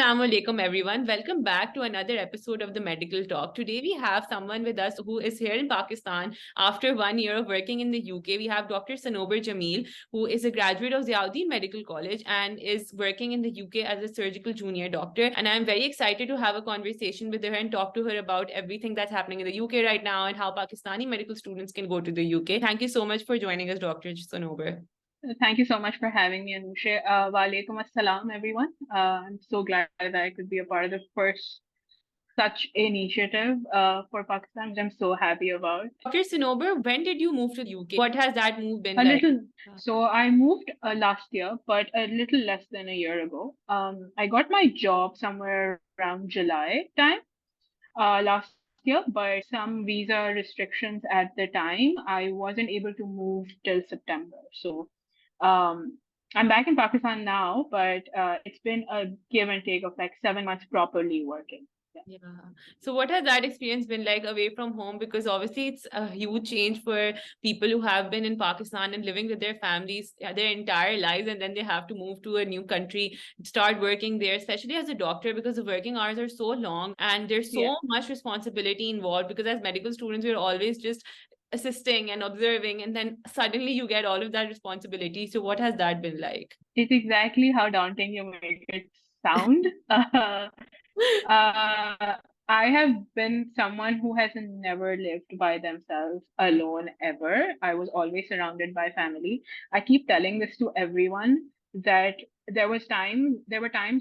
Assalamu alaikum everyone. Welcome back to another episode of the Medical Talk. Today we have someone with us who is here in Pakistan after 1 year of working in the UK. We have Dr. Sanober Jamil, who is a graduate of Ziauddin Medical College and is working in the UK as a surgical junior doctor. And I'm very excited to have a conversation with her and talk to her about everything that's happening in the UK right now and how Pakistani medical students can go to the UK. Thank you so much for joining us, Dr. Sanober. Thank you so much for having me, Anusha. Walaikum assalam, everyone. I'm so glad that I could be a part of the first such initiative for Pakistan, which I'm so happy about. Dr. Sanober, when did you move to the UK? What has that move been A like? little. So I moved last year, but a little less than a year ago. I got my job somewhere around July time last year, but some visa restrictions at the time, I wasn't able to move till September. So um, I'm back in Pakistan now, but it's been a give and take of like 7 months properly working. Yeah. So what has that experience been like away from home? Because obviously it's a huge change for people who have been in Pakistan and living with their families their entire lives, and then they have to move to a new country, start working there, especially as a doctor, because the working hours are so long and there's so much responsibility involved. Because as medical students, we're always just assisting and observing, and then suddenly you get all of that responsibility. So what has that been like? It's exactly how daunting you make it sound. I have been someone who has never lived by themselves alone ever. I was always surrounded by family. I keep telling this to everyone that there were times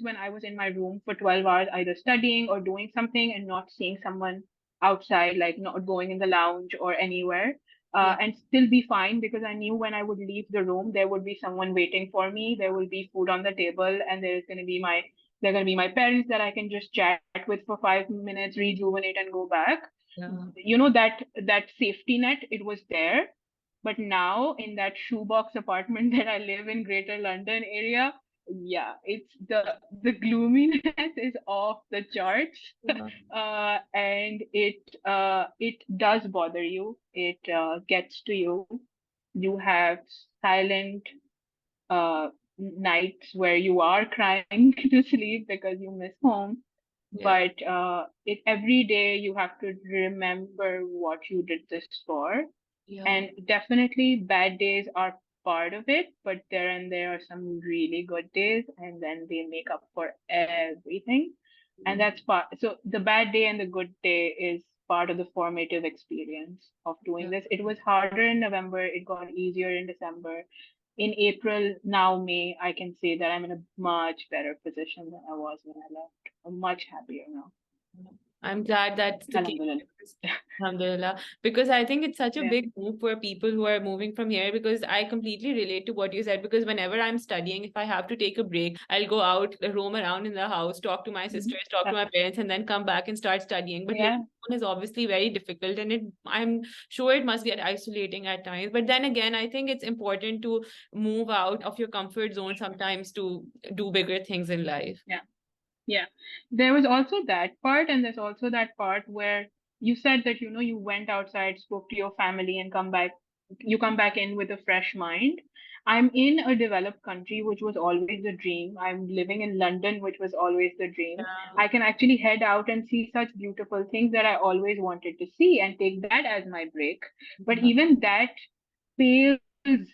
when I was in my room for 12 hours either studying or doing something and not seeing someone outside, like not going in the lounge or anywhere. And still be fine because I knew when I would leave the room, there would be someone waiting for me. There will be food on the table, and they're going to be my parents that I can just chat with for 5 minutes, rejuvenate, and go back. Yeah. You know, that safety net, it was there. But now in that shoebox apartment that I live in, Greater London area, yeah, it's the gloominess is off the charts. And it does bother you. It gets to you. You have silent nights where you are crying to sleep because you miss home. Yeah. But it every day you have to remember what you did this for. Yeah. And definitely bad days are part of it, but there are some really good days, and then they make up for everything. And that's part. So the bad day and the good day is part of the formative experience of doing Yeah. this. It was harder in November. It got easier in December. In April, now May, I can say that I'm in a much better position than I was when I left. I'm much happier now. I'm glad that's the case. Alhamdulillah. Alhamdulillah. Because I think it's such a Yeah. big move for people who are moving from here, because I completely relate to what you said. Because whenever I'm studying, if I have to take a break, I'll go out, roam around in the house, talk to my Mhm. sisters, talk to my parents, and then come back and start studying. But living Yeah. alone is obviously very difficult, and I'm sure it must get isolating at times. But then again, I think it's important to move out of your comfort zone sometimes to do bigger things in life. Yeah. Yeah. There was also that part, and there's also that part where you said that, you went outside, spoke to your family, and you come back in with a fresh mind. I'm in a developed country, which was always the dream. I'm living in London, which was always the dream. I can actually head out and see such beautiful things that I always wanted to see and take that as my break. But even that pales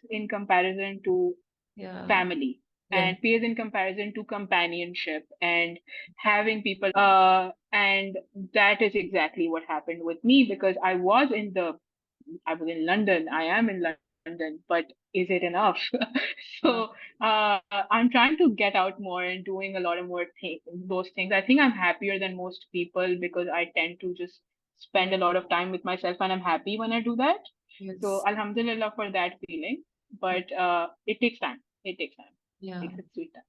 in comparison to Yeah. family, Yeah. and pales in comparison to companionship and having people. And that is exactly what happened with me, because I was in London. I am in London, but is it enough? So I'm trying to get out more and doing a lot of more those things. I think I'm happier than most people because I tend to just spend a lot of time with myself, and I'm happy when I do that. So Yes. Alhamdulillah for that feeling. But it takes time. It takes time. Yeah. It takes its sweet time.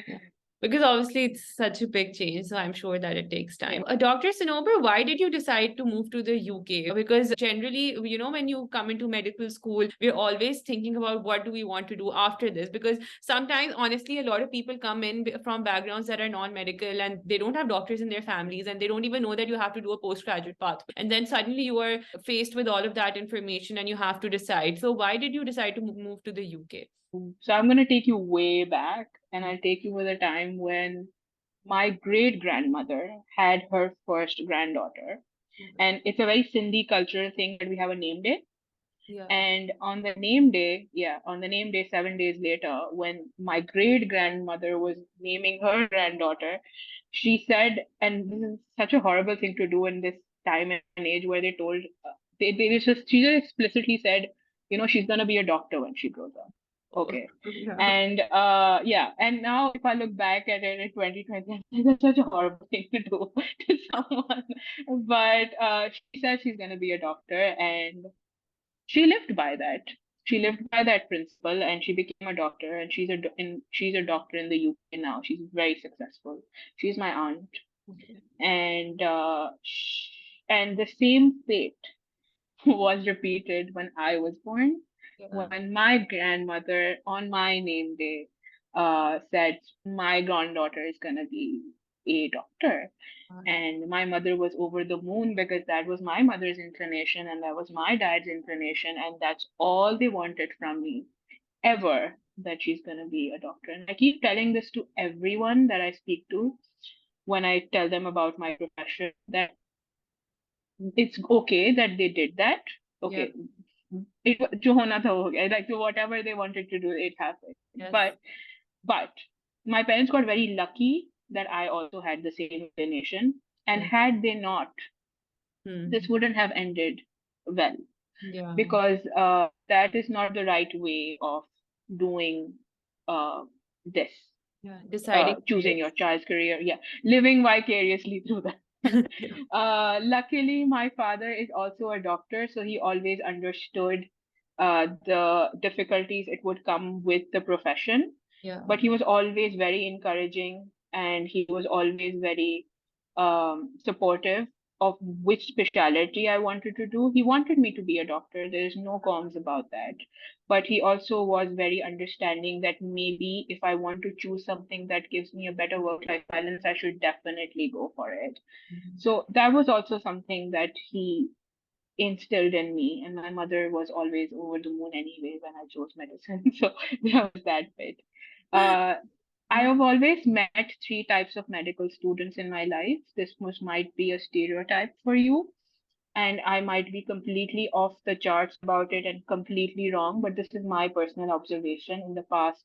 Yeah. Because obviously it's such a big change, so I'm sure that it takes time. Yeah. Dr. Sanober, why did you decide to move to the UK? Because generally, when you come into medical school, we're always thinking about what do we want to do after this. Because sometimes, honestly, a lot of people come in from backgrounds that are non-medical and they don't have doctors in their families and they don't even know that you have to do a postgraduate pathway. And then suddenly you are faced with all of that information and you have to decide. So why did you decide to move to the UK? So I'm going to take you way back, and I'll take you with a time when my great grandmother had her first granddaughter. And it's a very Sindhi cultural thing that we have a name day. Yeah. And on the name day, yeah, on the name day, 7 days later, when my great grandmother was naming her granddaughter, she said, and this is such a horrible thing to do in this time and age where they told, she just explicitly said, she's gonna be a doctor when she grows up. Oh, Okay. yeah. And yeah, and now if I look back at it in 2020, that's such a horrible thing to do to someone. But she said she's gonna be a doctor, and she lived by that. She lived by that principle, and she became a doctor. And she's a doctor in the UK now. She's very successful. She's my aunt, Okay. and and the same fate was repeated when I was born. Yeah. When my grandmother on my name day said my granddaughter is gonna be a doctor, and my mother was over the moon because that was my mother's inclination and that was my dad's inclination, and that's all they wanted from me ever, that she's going to be a doctor. And I keep telling this to everyone that I speak to when I tell them about my profession, that it's okay that they did that. Yeah. Okay, it jo hona tha ho gaya. Like, so whatever they wanted to do, it happened. Yes. But my parents got very lucky that I also had the same inclination. And Yeah. had they not, this Hmm. wouldn't have ended well, Yeah. because that is not the right way of doing uh, this, Yeah. Deciding choosing your careers. child's career. Yeah, living vicariously through that. Yeah. Luckily, my father is also a doctor, so he always understood the difficulties it would come with the profession. Yeah. But he was always very encouraging, and he was always very supportive of which specialty I wanted to do. He wanted me to be a doctor. There's no qualms about that. But he also was very understanding that maybe if I want to choose something that gives me a better work-life balance, I should definitely go for it. Mhm. So that was also something that he instilled in me. And my mother was always over the moon anyway when I chose medicine. So there was that bit. Uh, I have always met three types of medical students in my life. This might be a stereotype for you, and I might be completely off the charts about it and completely wrong, but this is my personal observation in the past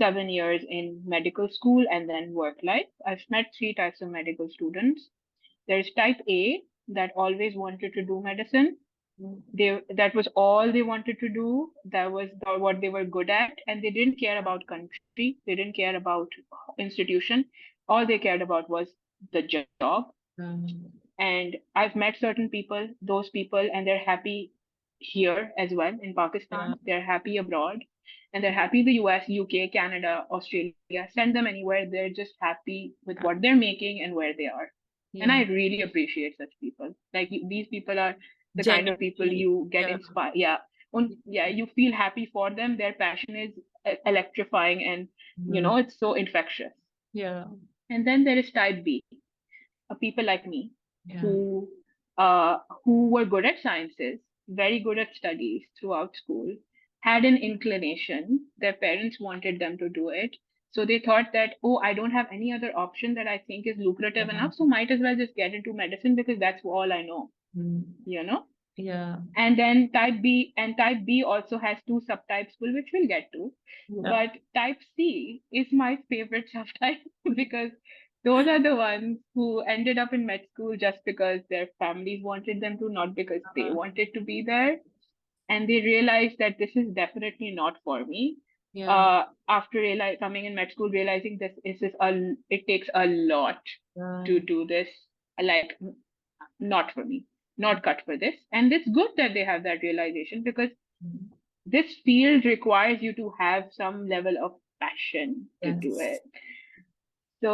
7 years in medical school and then work life. I've met three types of medical students. There's type A that always wanted to do medicine. That was all they wanted to do. That was what they were good at, and they didn't care about country. They didn't care about institution. All they cared about was the job. Um, And I've met certain people, those people, and they're happy here as well in yeah. Pakistan. They're happy abroad, and they're happy in the US, UK, Canada, Australia. Send them anywhere. They're just happy with what they're making and where they are. And I Yeah. really appreciate such people. Like, these people are the kind of people Genuinely. you get Yeah. inspired. Yeah. Yeah, you feel happy for them. Their passion is electrifying, and Mhm. it's so infectious. Yeah. And then there is type B, people like me Yeah. who who were good at sciences, very good at studies throughout school, had an inclination. Their parents wanted them to do it. So they thought that, oh, I don't have any other option that I think is lucrative Yeah. enough, so might as well just get into medicine because that's all I know, Mm. you know? Yeah. And then type B also has two subtypes, which we'll get to. Yeah. But type C is my favorite subtype because those are the ones who ended up in med school just because their families wanted them to, not because they Uh, wanted to be there. And they realized that this is definitely not for me. yeah. After coming in med school, realizing it takes a lot to Yeah. do this. Like, not for me, not cut for this. And it's good that they have that realization, because Mhm. this field requires you to have some level of passion to do Yes. it. So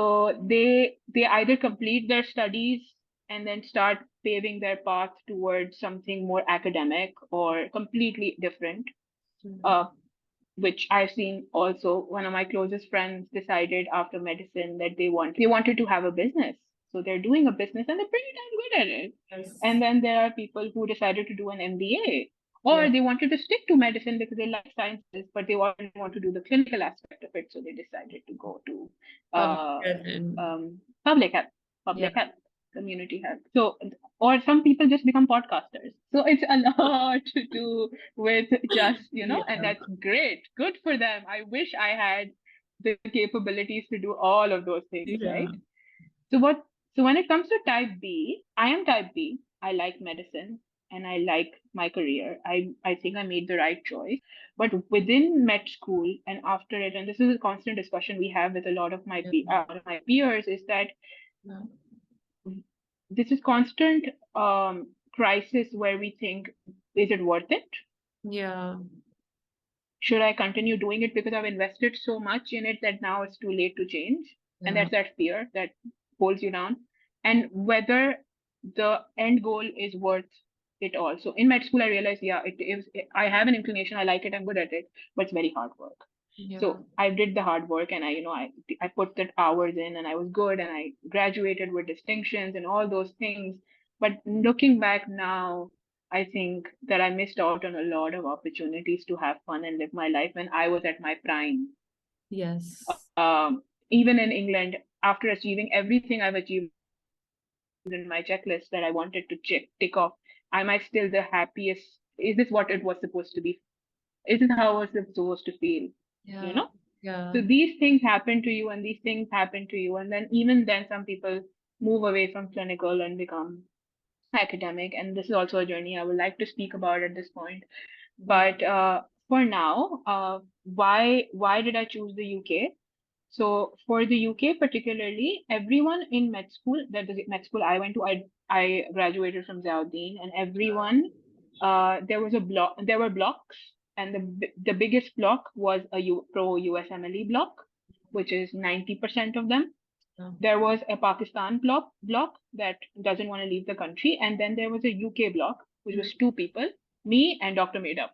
they either complete their studies and then start paving their path towards something more academic or completely different. Mhm. Uh, which I've seen also. One of my closest friends decided after medicine that they wanted to have a business. So they're doing a business and they're pretty damn good at it. Yes. And then there are people who decided to do an MBA. or Yeah. they wanted to stick to medicine because they like sciences, but they want to do the clinical aspect of it, so they decided to go to Public uh, health and public health, yeah. public health, community health. So, or some people just become podcasters. So it's a lot to do with just, Yeah. and that's great. Good for them. I wish I had the capabilities to do all of those things, Yeah. right? So what so when it comes to type B, I am type B. I like medicine and I like my career. I think I made the right choice. But within med school and after it, and this is a constant discussion we have with a lot of Yeah. my peers, is that Yeah. this is constant crisis where we think, is it worth it? Yeah. Should I continue doing it because I've invested so much in it that now it's too late to change? And Yeah. that's that fear that holds you down. And whether the end goal is worth it all. So in med school, I realized, yeah, it is. I have an inclination, I like it, I'm good at it, but it's very hard work. Yeah. So I did the hard work, and I put the hours in, and I was good, and I graduated with distinctions and all those things. But looking back now, I think that I missed out on a lot of opportunities to have fun and live my life when I was at my prime. Yes. Even in England, after achieving everything I've achieved in my checklist that I wanted to tick off, am I still the happiest? Is this what it was supposed to be? Is this how I was supposed to feel? Yeah. So Yeah. these things happen to you, and these things happen to you, and then even then, some people move away from clinical and become academic, and this is also a journey I would like to speak about at this point. Yeah. But for now, why did I choose the UK? So for the UK particularly, everyone in med school, that the med school I went to, I graduated from Zauddin, and everyone, there were blocks, and the biggest block was a pro USMLE block, which is 90% of them. Yeah. There was a Pakistan block that doesn't want to leave the country, and then there was a UK block, which Mm. was two people, me and Dr. Madeup.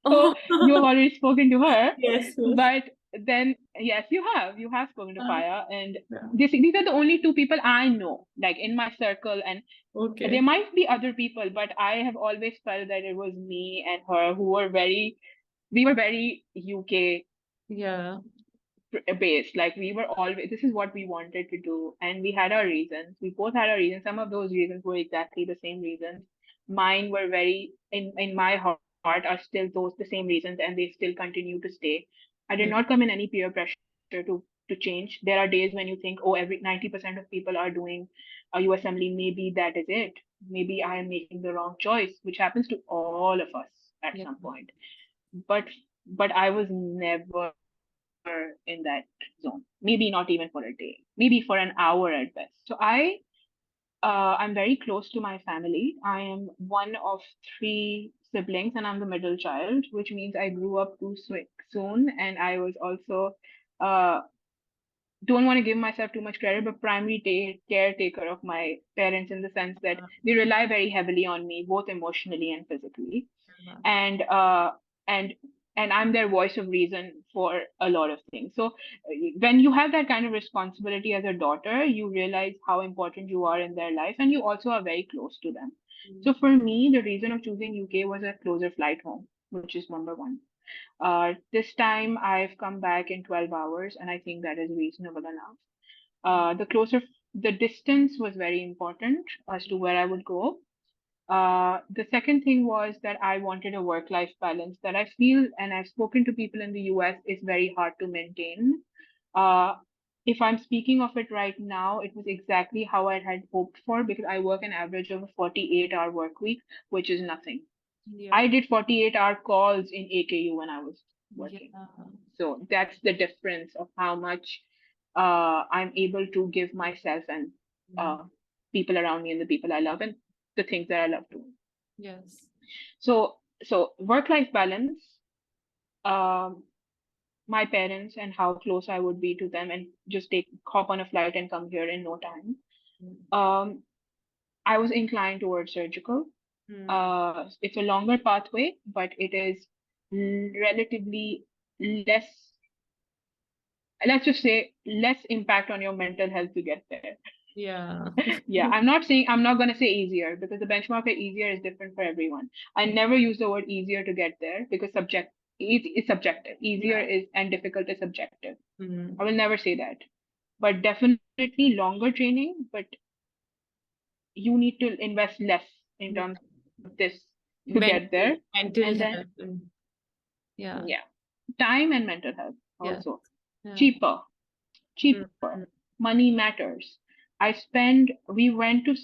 So Oh, you have already spoken to her, yes, yes. but then yes, you have spoken to Uh, Paya, and yeah. these are the only two people I know, like in my circle, and there Okay. might be other people, but I have always felt that it was me and her who were we were very UK Yeah. based. Like we were always, this is what we wanted to do, and we had our reasons. We both had our reasons. Some of those reasons were exactly the same reasons. Mine were very in my heart are still those the same reasons, and they still continue to stay. I did Yeah. not come in any peer pressure to change. There are days when you think, oh, every 90% of people are doing a USMLE, maybe that is it. Maybe I am making the wrong choice, which happens to all of us at Yeah. some point. But I was never in that zone. Maybe not even for a day. Maybe for an hour at best. So I'm very close to my family. I am one of three siblings, and I'm the middle child, which means I grew up too soon, and I was also uh, don't want to give myself too much credit, but primary caretaker of my parents in the sense that they rely very heavily on me, both emotionally and physically, Yeah. and and I'm their voice of reason for a lot of things. So when you have that kind of responsibility as a daughter, you realize how important you are in their life, and you also are very close to them. So for me, the reason of choosing UK was a closer flight home, which is number one. This time I've come back in 12 hours, and I think that is reasonable enough. The distance was very important as to where I would go. The second thing was that I wanted a work-life balance that I feel, and I've spoken to people in the US, is very hard to maintain. Uh, if I'm speaking of it right now, it was exactly how I had hoped for because I work an average of a 48-hour work week, which is nothing. Yeah. I did 48-hour calls in AKU when I was Yeah. working. So that's the difference of how much I'm able to give myself and Mm. uh, people around me and the people I love and the things that I love doing. Yes. So work-life balance, um, my parents and how close I would be to them and just take hop on a flight and come here in no time. Um, I was inclined towards surgical. Mm. It's a longer pathway, but it is relatively less, let's just say, less impact on your mental health to get there. Yeah. Yeah, I'm not saying, I'm not going to say easier, because the benchmark for easier is different for everyone. I never use the word easier to get there, because it's subjective. Easier Yeah. is and difficult is subjective. I Mm. will never say that. But definitely longer training, but you need to invest less in Yeah. terms of this to get there. Mental, And mental then, health. Yeah. yeah, time and mental health Yeah. also. Yeah. Cheaper, cheaper. Mm. Money matters. We went to,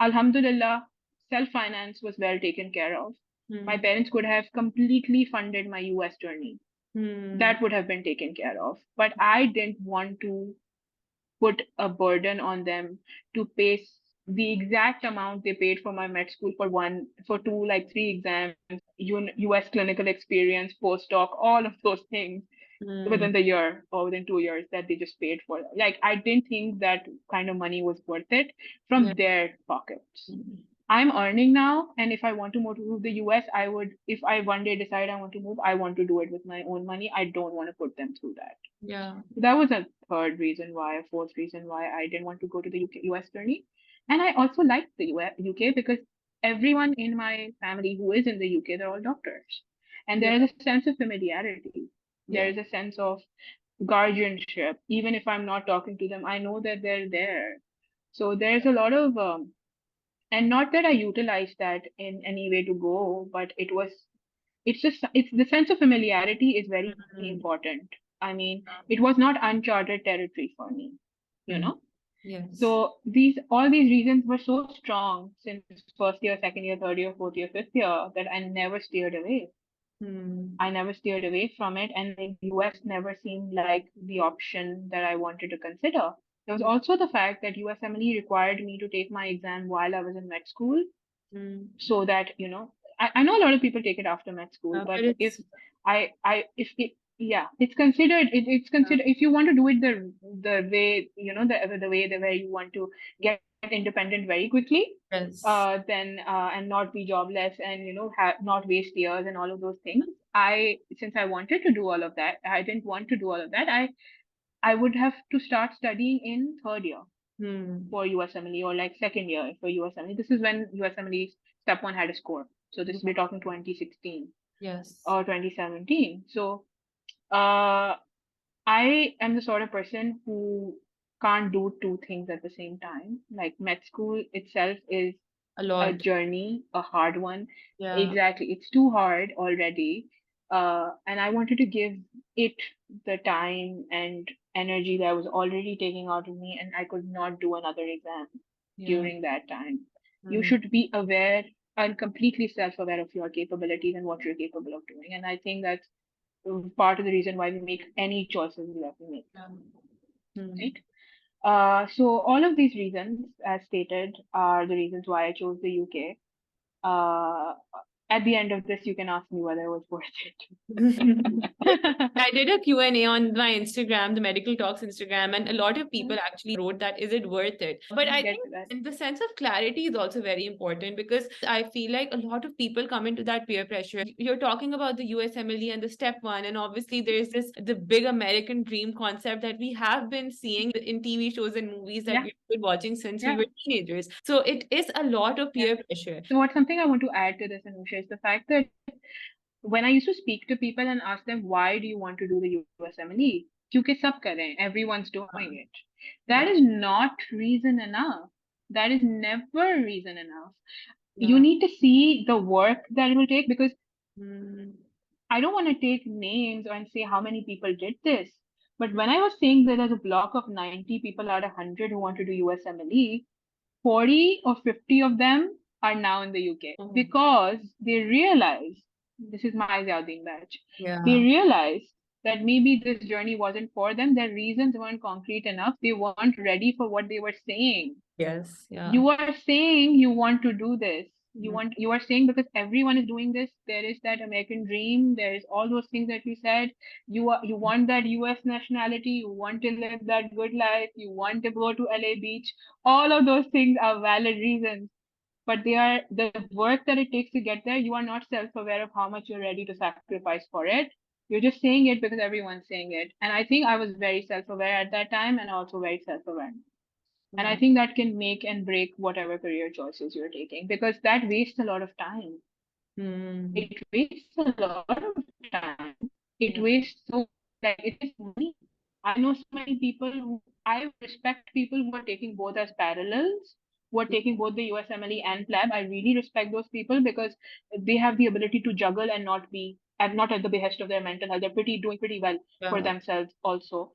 Alhamdulillah, self-finance was well taken care of. My Mm. parents could have completely funded my US journey. Mm. That would have been taken care of. But I didn't want to put a burden on them to pay the exact amount they paid for my med school for two, like three exams, US clinical experience, postdoc, all of those things Mm. within the year or within 2 years that they just paid for. Like, I didn't think that kind of money was worth it Yeah. from their pockets. Mm. I'm earning now, and if I want to move to the US, I would, if I one day decide I want to move, I want to do it with my own money. I don't want to put them through that. Yeah. That was a third reason why, a fourth reason why I didn't want to go to the US journey. And I also liked the UK because everyone in my family who is in the UK, they're all doctors. And Yeah. there is a sense of familiarity. There Yeah. is a sense of guardianship. Even if I'm not talking to them, I know that they're there. So there's a lot of, and not that I utilized that in any way to go, but it's just, it's the sense of familiarity is very Mm. important. I mean, it was not uncharted territory for me, you Mm. know. Yes. So all these reasons were so strong since first year, second year, third year, fourth year, fifth year, that I never steered away. Mm. I never steered away from it, and the US never seemed like the option that I wanted to consider. There was Yeah. also the fact that USMLE required me to take my exam while I was in med school, Mm. so that, I know a lot of people take it after med school, But but if it's if it, yeah, it's considered, it's considered, if you want to do it the way, the way the way you want to get independent very quickly, yes. then and not be jobless, and not waste years and all of those things. Since I wanted to do all of that, I didn't want to do all of that. I would have to start studying in third year Hmm. for USMLE, or like second year for USMLE. This is when USMLE step one had a score. So this, we're Yeah. talking 2016 Yes. or 2017. So uh, I am the sort of person who can't do two things at the same time. Like, med school itself is A a lot. journey, a hard one. Yeah. Exactly. It's too hard already. And I wanted to give it the time and energy that was already taking out of me, and I could not do another exam Yeah. during that time. You Mm. should be aware and completely self-aware of your capabilities and what you're capable of doing. And I think that's part of the reason why we make any choices we have to make, Yeah. Hmm. right? So all of these reasons, as stated, are the reasons why I chose the UK. Uh, at the end of this, you can ask me whether it was worth it. I did a Q&A on my Instagram, the Medical Talks Instagram, and a lot of Yeah, people actually wrote that, is it worth it? But we'll I get think to that. in the sense of clarity is also very important, because I feel like a lot of people come into that peer pressure. You're talking about the USMLE and the step one, and obviously there's the big American dream concept that we have been seeing in TV shows and movies that Yeah, we've been watching since we yeah, were teenagers. So it is a lot of yeah. peer pressure. So what's something I want to add to this, Anusha, is the fact that when I used to speak to people and ask them, why do you want to do the USMLE? क्योंकि सब कर रहे हैं, everyone's doing it. That Yeah. is not reason enough. That is never reason enough. You Yeah. need to see the work that it will take, because Mm. I don't want to take names and say how many people did this. But when I was saying that there's a block of 90 people out of 100 who want to do USMLE, 40 or 50 of them are now in the UK Oh. because they realize, this is my Zaudin batch, they Yeah. realize that maybe this journey wasn't for them. Their reasons weren't concrete enough. They weren't ready for what they were saying. Yes. Yeah. You are saying you want to do this. Mm. You are saying because everyone is doing this. There is that American dream. There is all those things that you said. You want that US nationality. You want to live that good life. You want to go to LA beach. All of those things are valid reasons, but they are the work that it takes to get there. You are not self-aware of how much you're ready to sacrifice for it. You're just saying it because everyone's saying it. And I think I was very self-aware at that time, and also very self-aware. And I Yeah. think that can make and break whatever career choices you're taking, because that wastes a lot of time. Hmm. It wastes a lot of time. It Yeah. wastes so, like, it is money. I know so many people who, I respect people who are taking both as parallels, who are taking both the USMLE and PLAB. I really respect those people because they have the ability to juggle and not be and not at the behest of their mental health. They're doing pretty well for Yeah. themselves also.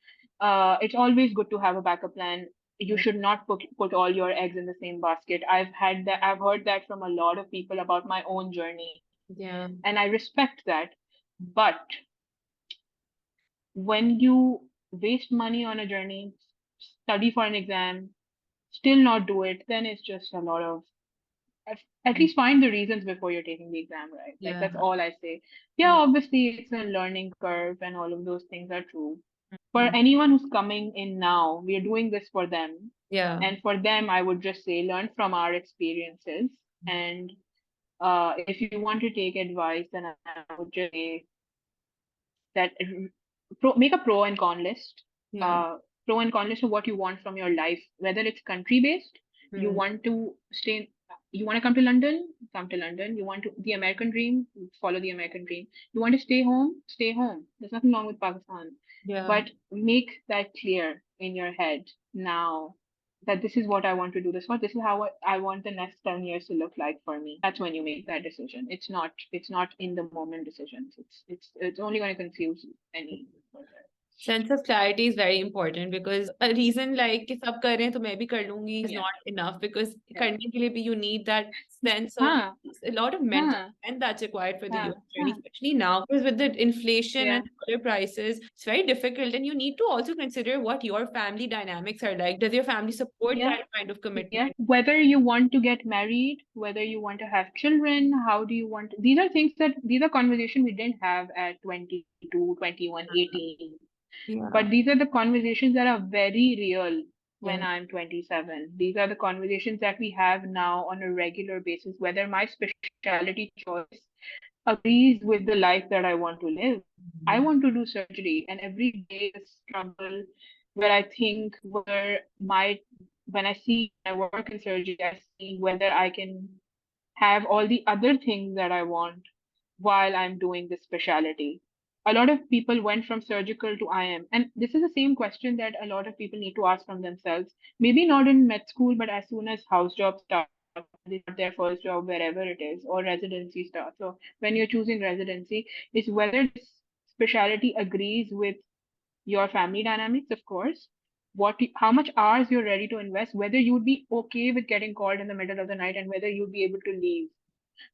It's always good to have a backup plan. You Yeah. should not put all your eggs in the same basket. I've heard that from a lot of people about my own journey, Yeah. and I respect that. But when you waste money on a journey, study for an exam, still not do it, then it's just a lot of, at least find the reasons before you're taking the exam, right? Like, Yeah. that's all I say. Yeah, Yeah. obviously it's a learning curve and all of those things are true. For Mhm. anyone who's coming in now, we are doing this for them. Yeah. And for them, I would just say learn from our experiences. And if you want to take advice, then I would just say that make a pro and con list. Yeah. Uh, Pro and con list of what you want from your life, whether it's country based, you Hmm. want to stay, you want to come to London, come to London. You want to the American dream, follow the American dream. You want to stay home, stay home. There's nothing wrong with Pakistan, Yeah. but make that clear in your head now that this is what I want to do this for. This is how I want the next 10 years to look like for me. That's when you make that decision. It's not in the moment decisions. It's only going to confuse you any further. Sense of clarity is very important because a reason like कि सब कर रहे हैं तो मैं भी कर लूंगी is Yeah. not enough because Yeah. करने के लिए भी you need that sense of Huh. a lot of mental Huh. and that's required for the Huh. US journey, Huh. especially now because with the inflation Yeah. and other prices, it's very difficult and you need to also consider what your family dynamics are like. Does your family support Yeah. that kind of Yeah. commitment? Whether you want to get married, whether you want to have children, how do you want these are things that these are conversations we didn't have at 22, 21, 18. Yeah. But these are the conversations that are very real when Yeah. I'm 27. These are the conversations that we have now on a regular basis, whether my specialty choice agrees with the life that I want to live. I Mhm. want to do surgery, and every day is a struggle where I think when I see I work in surgery, I see whether I can have all the other things that I want while I'm doing this specialty. A lot of people went from surgical to IM, and this is the same question that a lot of people need to ask from themselves. Maybe not in med school, but as soon as house jobs start, they start their first job wherever it is, or residency starts. So when you're choosing residency, is whether this specialty agrees with your family dynamics, of course. How much hours you're ready to invest, whether you would be okay with getting called in the middle of the night, and whether you'd be able to leave,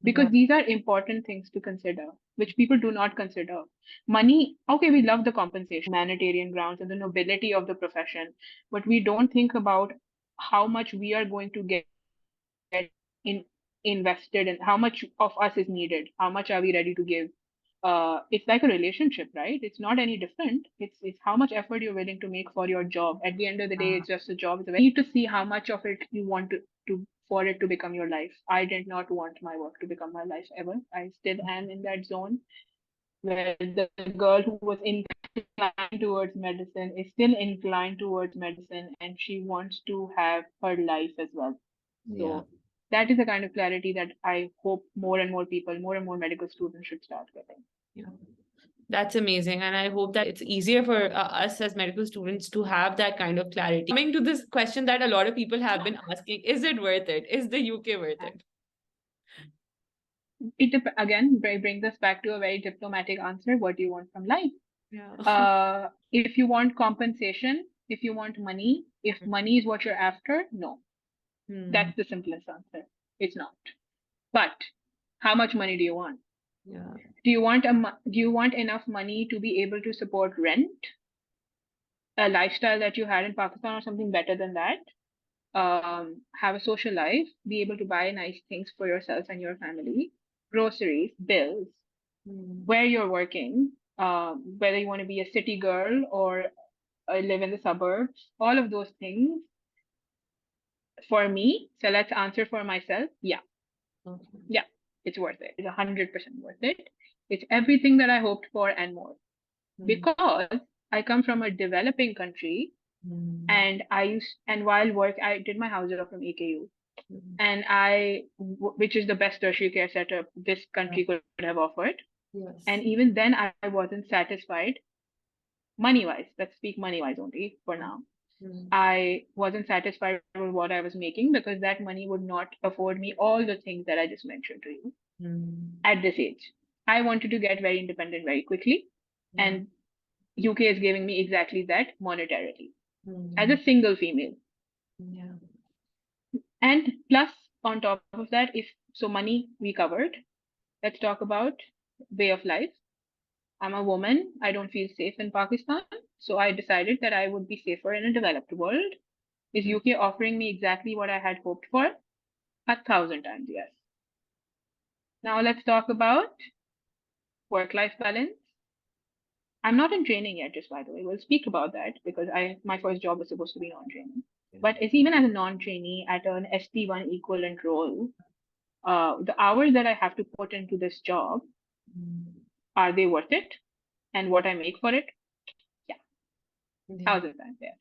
because Yeah. these are important things to consider, which people do not consider. Money, okay, we love the compensation, humanitarian grounds, and the nobility of the profession, but we don't think about how much we are going to get in invested and how much of us is needed. How much are we ready to give? It's like a relationship, right? It's not any different. It's how much effort you're willing to make for your job. At the end of the day, it's just a job. You need to see how much of it you want to for it to become your life. I did not want my work to become my life ever. I still am in that zone where the girl who was inclined towards medicine is still inclined towards medicine, and she wants to have her life as well. Yeah. So that is the kind of clarity that I hope more and more people, more and more medical students should start getting. Yeah. That's amazing. And I hope that it's easier for us as medical students to have that kind of clarity. Coming to this question that a lot of people have been asking, is it worth it? Is the UK worth it? Again brings us back to a very diplomatic answer. What do you want from life? Yeah. If you want compensation, if you want money, if money is what you're after, no. Hmm. That's the simplest answer. It's not. But how much money do you want? Yeah. Do you want enough money to be able to support rent, a lifestyle that you had in Pakistan, or something better than that? Have a social life, be able to buy nice things for yourself and your family, groceries, bills, Hmm. where you're working, whether you want to be a city girl or live in the suburbs, all of those things for me. So let's answer for myself. Yeah, Okay. yeah, it's worth it. It's 100% worth it. It's everything that I hoped for and more. Hmm. Because I come from a developing country, And while work, I did my house job from AKU, and which is the best tertiary care setup this country could have offered. And Yes. even then, I wasn't satisfied money wise. Let's speak money wise only for now. I wasn't satisfied with what I was making because that money would not afford me all the things that I just mentioned to you at this age. I wanted to get very independent very quickly, Yeah. and UK is giving me exactly that monetarily as Mm. a single female. Yeah. And plus, on top of that, if so, money we covered. Let's talk about way of life. I'm a woman. I don't feel safe in Pakistan. So I decided that I would be safer in a developed world. Is Mm. UK offering me exactly what I had hoped for? 1,000 times, yes. Now let's talk about work-life balance. I'm not in training yet, just by the way. We'll speak about that because my first job was supposed to be non-training. But it's even as a non-trainee at an ST1 equivalent role, the hours that I have to put into this job, are they worth it? And what I make for it? Yeah, Yeah. 1,000 times, yes.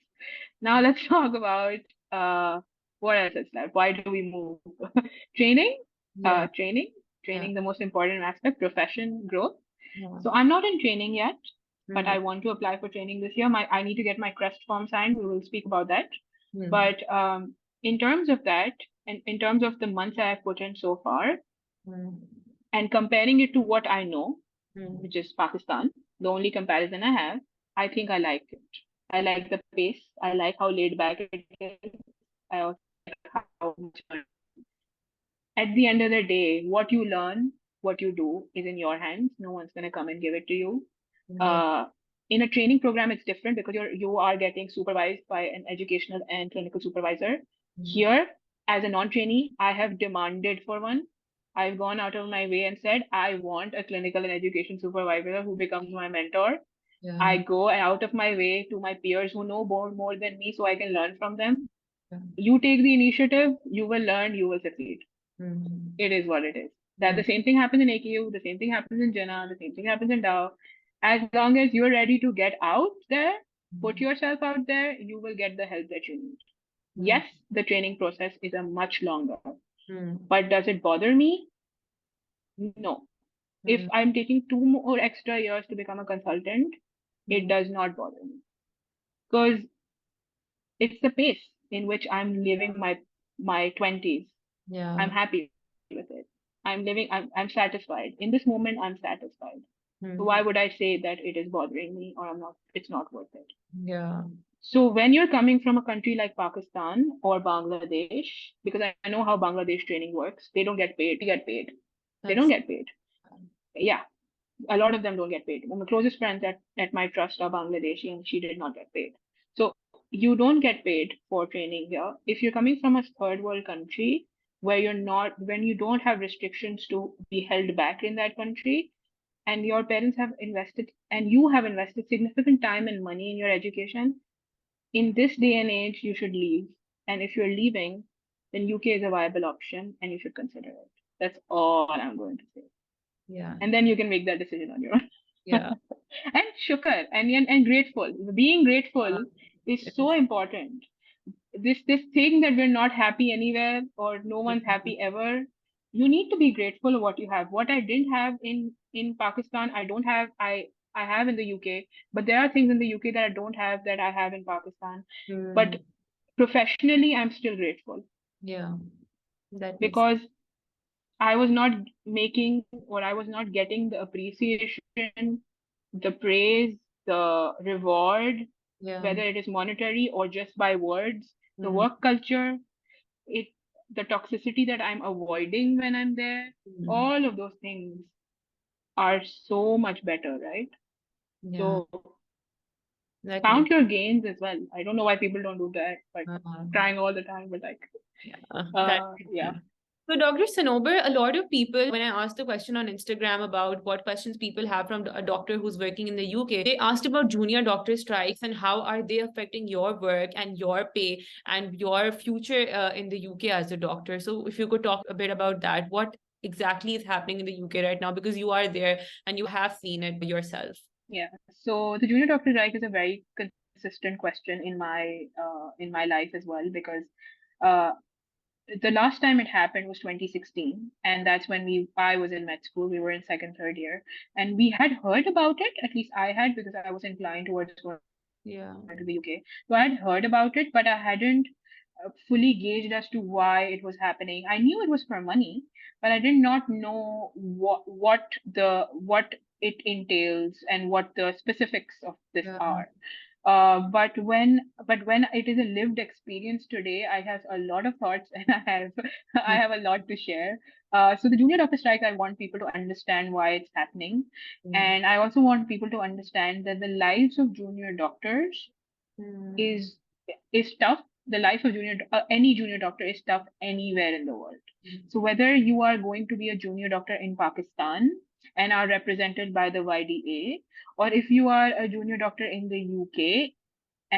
Now let's talk about uh, what else is left. Why do we move? Training, Yeah. training, Yeah. training, the most important aspect, profession growth. Yeah. So I'm not in training yet, but Mm. I want to apply for training this year. I need to get my crest form signed. We will speak about that. Mm. But in terms of that, and in terms of the months I have put in so far, Mm. and comparing it to what I know, Mm. which is Pakistan, the only comparison I have, I think I like it. I like the pace. I like how laid back it is. I also how much at the end of the day, what you learn, what you do is in your hands. No one's gonna come and give it to you. Yeah. Uh, in a training program, it's different because you are getting supervised by an educational and clinical supervisor. Mm. Here, as a non-trainee, I have demanded for one. I've gone out of my way and said, I want a clinical and education supervisor who becomes my mentor. Yeah. I go out of my way to my peers who know more than me so I can learn from them. Yeah. You take the initiative, you will learn, you will succeed. Mm. It is what it is. That Mm. the same thing happens in AKU, the same thing happens in Jinnah, the same thing happens in Dow. As long as you're ready to get out there, put yourself out there, you will get the help that you need. Mm. Yes, the training process is a much longer, Mm. but does it bother me? No. If Mm. I'm taking 2 more extra years to become a consultant, it Mm. does not bother me because it's the pace in which I'm living my 20s. I'm Yeah. happy with it. I'm satisfied. In this moment, I'm satisfied. So why would I Mm. say that it is bothering me or it's not worth it? Yeah. So when you're coming from a country like Pakistan or Bangladesh, because I know how Bangladesh training works, they don't get paid. We get paid. They don't That's get paid. Yeah, a lot of them don't get paid. My closest friends at my trust are Bangladeshi and she did not get paid. So you don't get paid for training here. If you're coming from a third world country where when you don't have restrictions to be held back in that country, and your parents have invested and you have invested significant time and money in your education, in this day and age, you should leave. And if you're leaving, then UK is a viable option and you should consider it. That's all I'm going to say. yeah. And then you can make that decision on your own. Yeah. And shukar and grateful. Being grateful is It so is. important. This thing that we're not happy anywhere or no one's happy ever, you need to be grateful of what you have. What I didn't have in Pakistan, I don't have. I have in the UK, but there are things in the UK that I don't have that I have in Pakistan. Mm. But professionally, I'm still grateful Yeah. That makes. because I was not making or I was not getting the appreciation, the praise, the reward, Yeah. whether it is monetary or just by words, the Mm. work culture, it the toxicity that I'm avoiding when I'm there, Mm. all of those things are so much better, right? Yeah. So That count makes. your gains as well. I don't know why people don't do that, but Uh, trying all the time, but like, yeah. That makes yeah. sense. So, Dr. Sanober, a lot of people, when I asked the question on Instagram about what questions people have from a doctor who's working in the UK, they asked about junior doctor strikes and how are they affecting your work and your pay and your future in the UK as a doctor. So, if you could talk a bit about that, what exactly is happening in the UK right now because you are there and you have seen it yourself. Yeah. So the junior doctor strike is a very consistent consistent question in my life as well, because uh, the last time it happened was 2016, and that's when we I was in med school. We were in second, third year, and we had heard about it. At least I had, because I was inclined towards going to the UK. Yeah. So I had heard about it, but I hadn't fully gauged as to why it was happening. I knew it was for money, but I did not know what it entails and what the specifics of this Yeah. are. But when it is a lived experience today, I have a lot of thoughts and I have a lot to share. So the junior doctor strike, I want people to understand why it's happening, Mm. and I also want people to understand that the lives of junior doctors Mm. is is tough. The life of any junior doctor is tough anywhere in the world. So whether you are going to be a junior doctor in Pakistan and are represented by the YDA, or if you are a junior doctor in the UK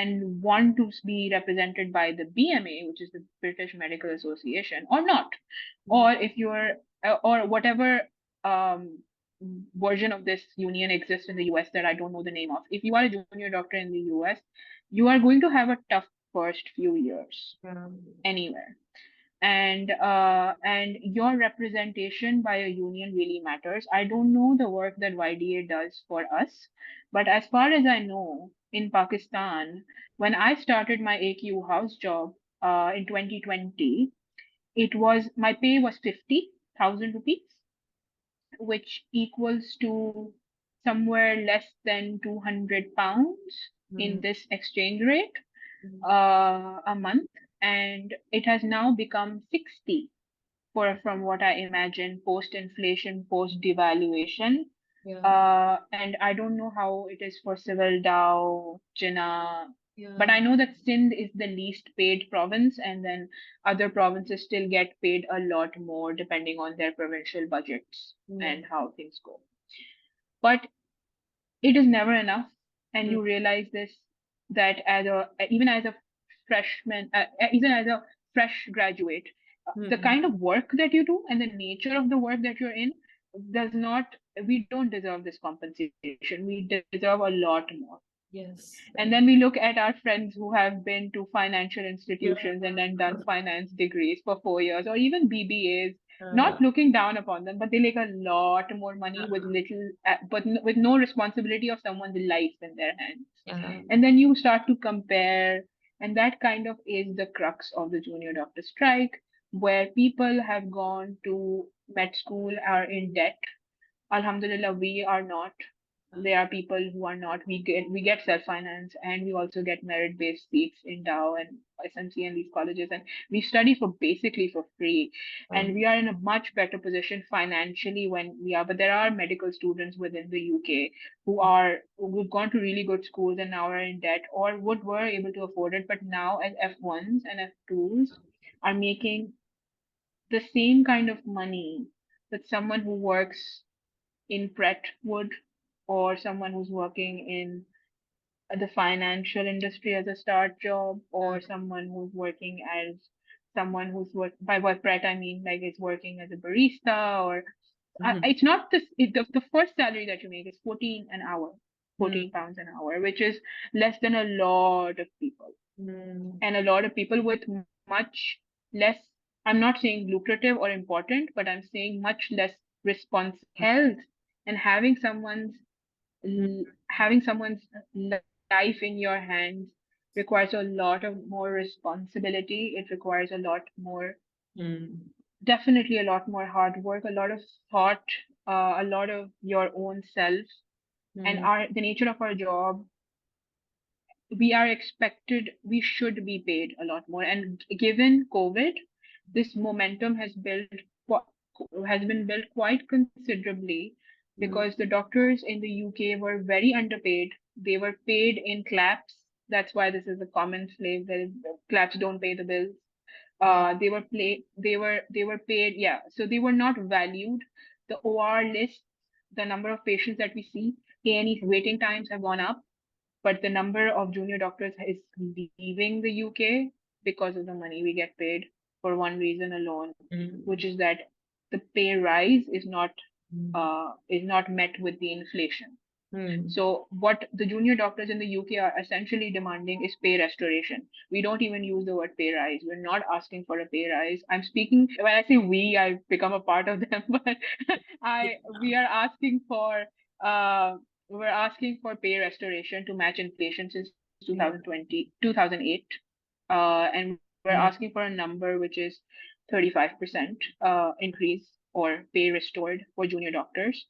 and want to be represented by the BMA, which is the British Medical Association, or not, or if you're or whatever um, version of this union exists in the US that I don't know the name of. If you are a junior doctor in the US, you are going to have a tough first few years Yeah. anywhere, and your representation by a union really matters. I don't know the work that YDA does for us, but as far as I know, in Pakistan, when I started my AQ house job in 2020, it was my pay was 50,000 rupees, which equals to somewhere less than 200 pounds in Mm. this exchange rate Mm. a month, and it has now become 60 for from what I imagine post inflation, post devaluation. Yeah. And I don't know how it is for Civil Dow, Jinnah, but Yeah. I know that Sindh is the least paid province, and then other provinces still get paid a lot more depending on their provincial budgets Yeah. and how things go. But it is never enough, and Mm. you realize this, that as a even as a freshman, even as a fresh graduate, the Mm. kind of work that you do and the nature of the work that you're in does not we don't deserve this compensation. We deserve a lot more. Yes. And then we look at our friends who have been to financial Yeah. institutions and then done finance degrees for 4 years, or even BBAs, Uh, not looking down upon them, but they make a lot more money with little, with no responsibility of someone's life in their hands. yeah. And then you start to compare, and that kind of is the crux of the junior doctor strike, where people have gone to med school, are in debt. Alhamdulillah, we are not. There are people who are not. We get self finance, and we also get merit based seats in Dow and SMC and these colleges, and we study for basically for free, and we are in a much better position financially when we are. But there are medical students within the UK who've gone to really good schools and now are in debt, or were able to afford it, but now as F1s and F2s are making the same kind of money that someone who works in Pret would, or someone who's working in the financial industry as a start job, or someone who's working as someone who's by what Pret I mean like is working as a barista, or Mhm. it's not the first salary that you make is 14 an hour, Mm. 14 pounds an hour, which is less than a lot of people, Mm. and a lot of people with much less, I'm not saying lucrative or important, but I'm saying much less response health, and having someone's life in your hands requires a lot of more responsibility. It requires a lot more, Mm. definitely a lot more hard work, a lot of thought, a lot of your own self, and Mm. our the nature of our job, we are expected, we should be paid a lot more. And given COVID, this momentum has been built quite considerably, Mm. because the doctors in the UK were very underpaid. They were paid in claps. That's why this is a common slave. That is, claps don't pay the bills. Yeah. They were paid. Yeah, so they were not valued. The OR lists, the number of patients that we see, A&E waiting times have gone up, but the number of junior doctors is leaving the UK because of the money we get paid, for one reason alone, which Mm. is that the pay rise is Mm. not met with the inflation. Hmm. So what the junior doctors in the UK are essentially demanding is pay restoration. We don't even use the word pay rise. We're not asking for a pay rise. I'm speaking when I say we, I become a part of them, but I we are asking for uh we're asking for pay restoration to match inflation since Yeah. 2008. And we're asking for a number which is 35% increase or pay restored for junior doctors.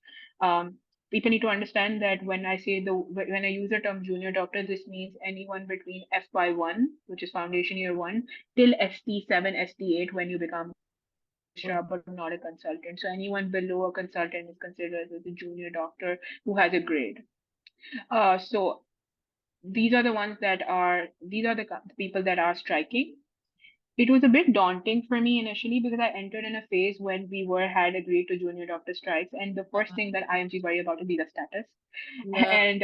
People need to understand that when I use the term junior doctor, this means anyone between FY1, which is foundation year one, till ST7, ST8 when you become a registrar, but not a consultant. So anyone below a consultant is considered as a junior doctor who has a grade. So these are the people that are striking. It was a bit daunting for me initially because I entered in a phase when we were had agreed to junior doctor strikes, and the first thing that IMGs worry about is visa status, Yeah. and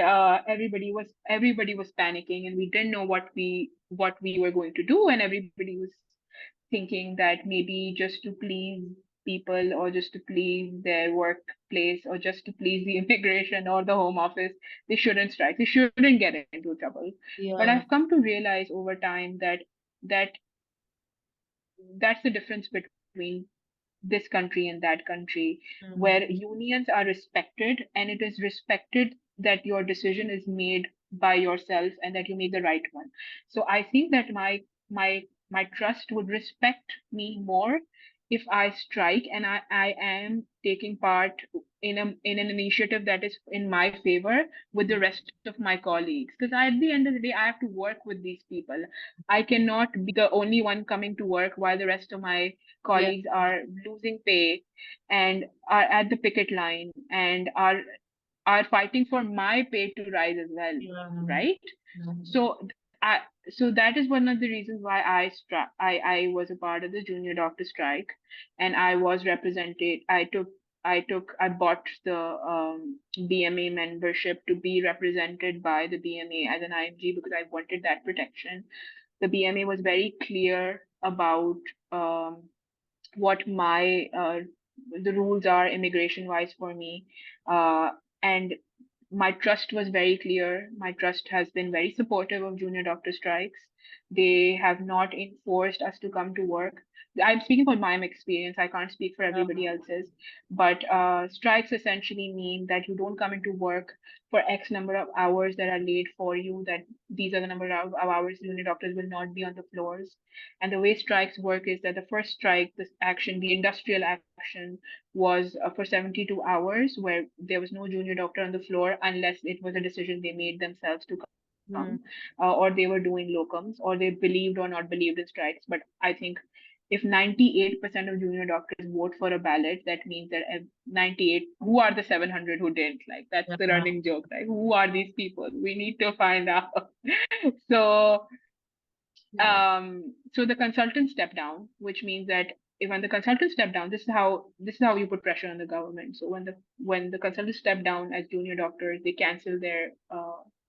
everybody was panicking, and we didn't know what we were going to do, and everybody was thinking that maybe just to please people or just to please their workplace or just to please the immigration or the home office, they shouldn't strike, they shouldn't get into trouble. But I've Yeah. come to realize over time that that's the difference between this country and that country, Hmm. where unions are respected and it is respected that your decision is made by yourself and that you make the right one. So I think that my trust would respect me more if I strike and I am taking part in an initiative that is in my favor with the rest of my colleagues. Because at the end of the day, I have to work with these people. I cannot be the only one coming to work while the rest of my Yeah. colleagues are losing pay and are at the picket line and are fighting for my pay to rise as well, Yeah. right? Yeah. So that is one of the reasons why I was a part of the junior doctor strike, and I was represented. I bought the BMA membership to be represented by the BMA as an IMG because I wanted that protection. The BMA was very clear about um, what my the rules are immigration wise for me, and my trust was very clear. My trust has been very supportive of junior doctor strikes. They have not enforced us to come to work. I'm speaking for my experience. I can't speak for Yeah. everybody else's. But strikes essentially mean that you don't come into work for X number of hours that are laid for you, that these are the number of hours junior doctors will not be on the floors. And the way strikes work is that the first strike, this action, the industrial action, was for 72 hours, where there was no junior doctor on the floor unless it was a decision they made themselves to come, Hmm. or they were doing locums, or they believed or not believed in strikes. But I think if 98% of junior doctors vote for a ballot, that means that 98, who are the 700 who didn't? Like, that's the Yeah. running joke. Like, who are these people? We need to find out. So Yeah. so the consultants step down, which means that when the consultants step down, this is how you put pressure on the government. So when the consultants step down as junior doctors, they cancel their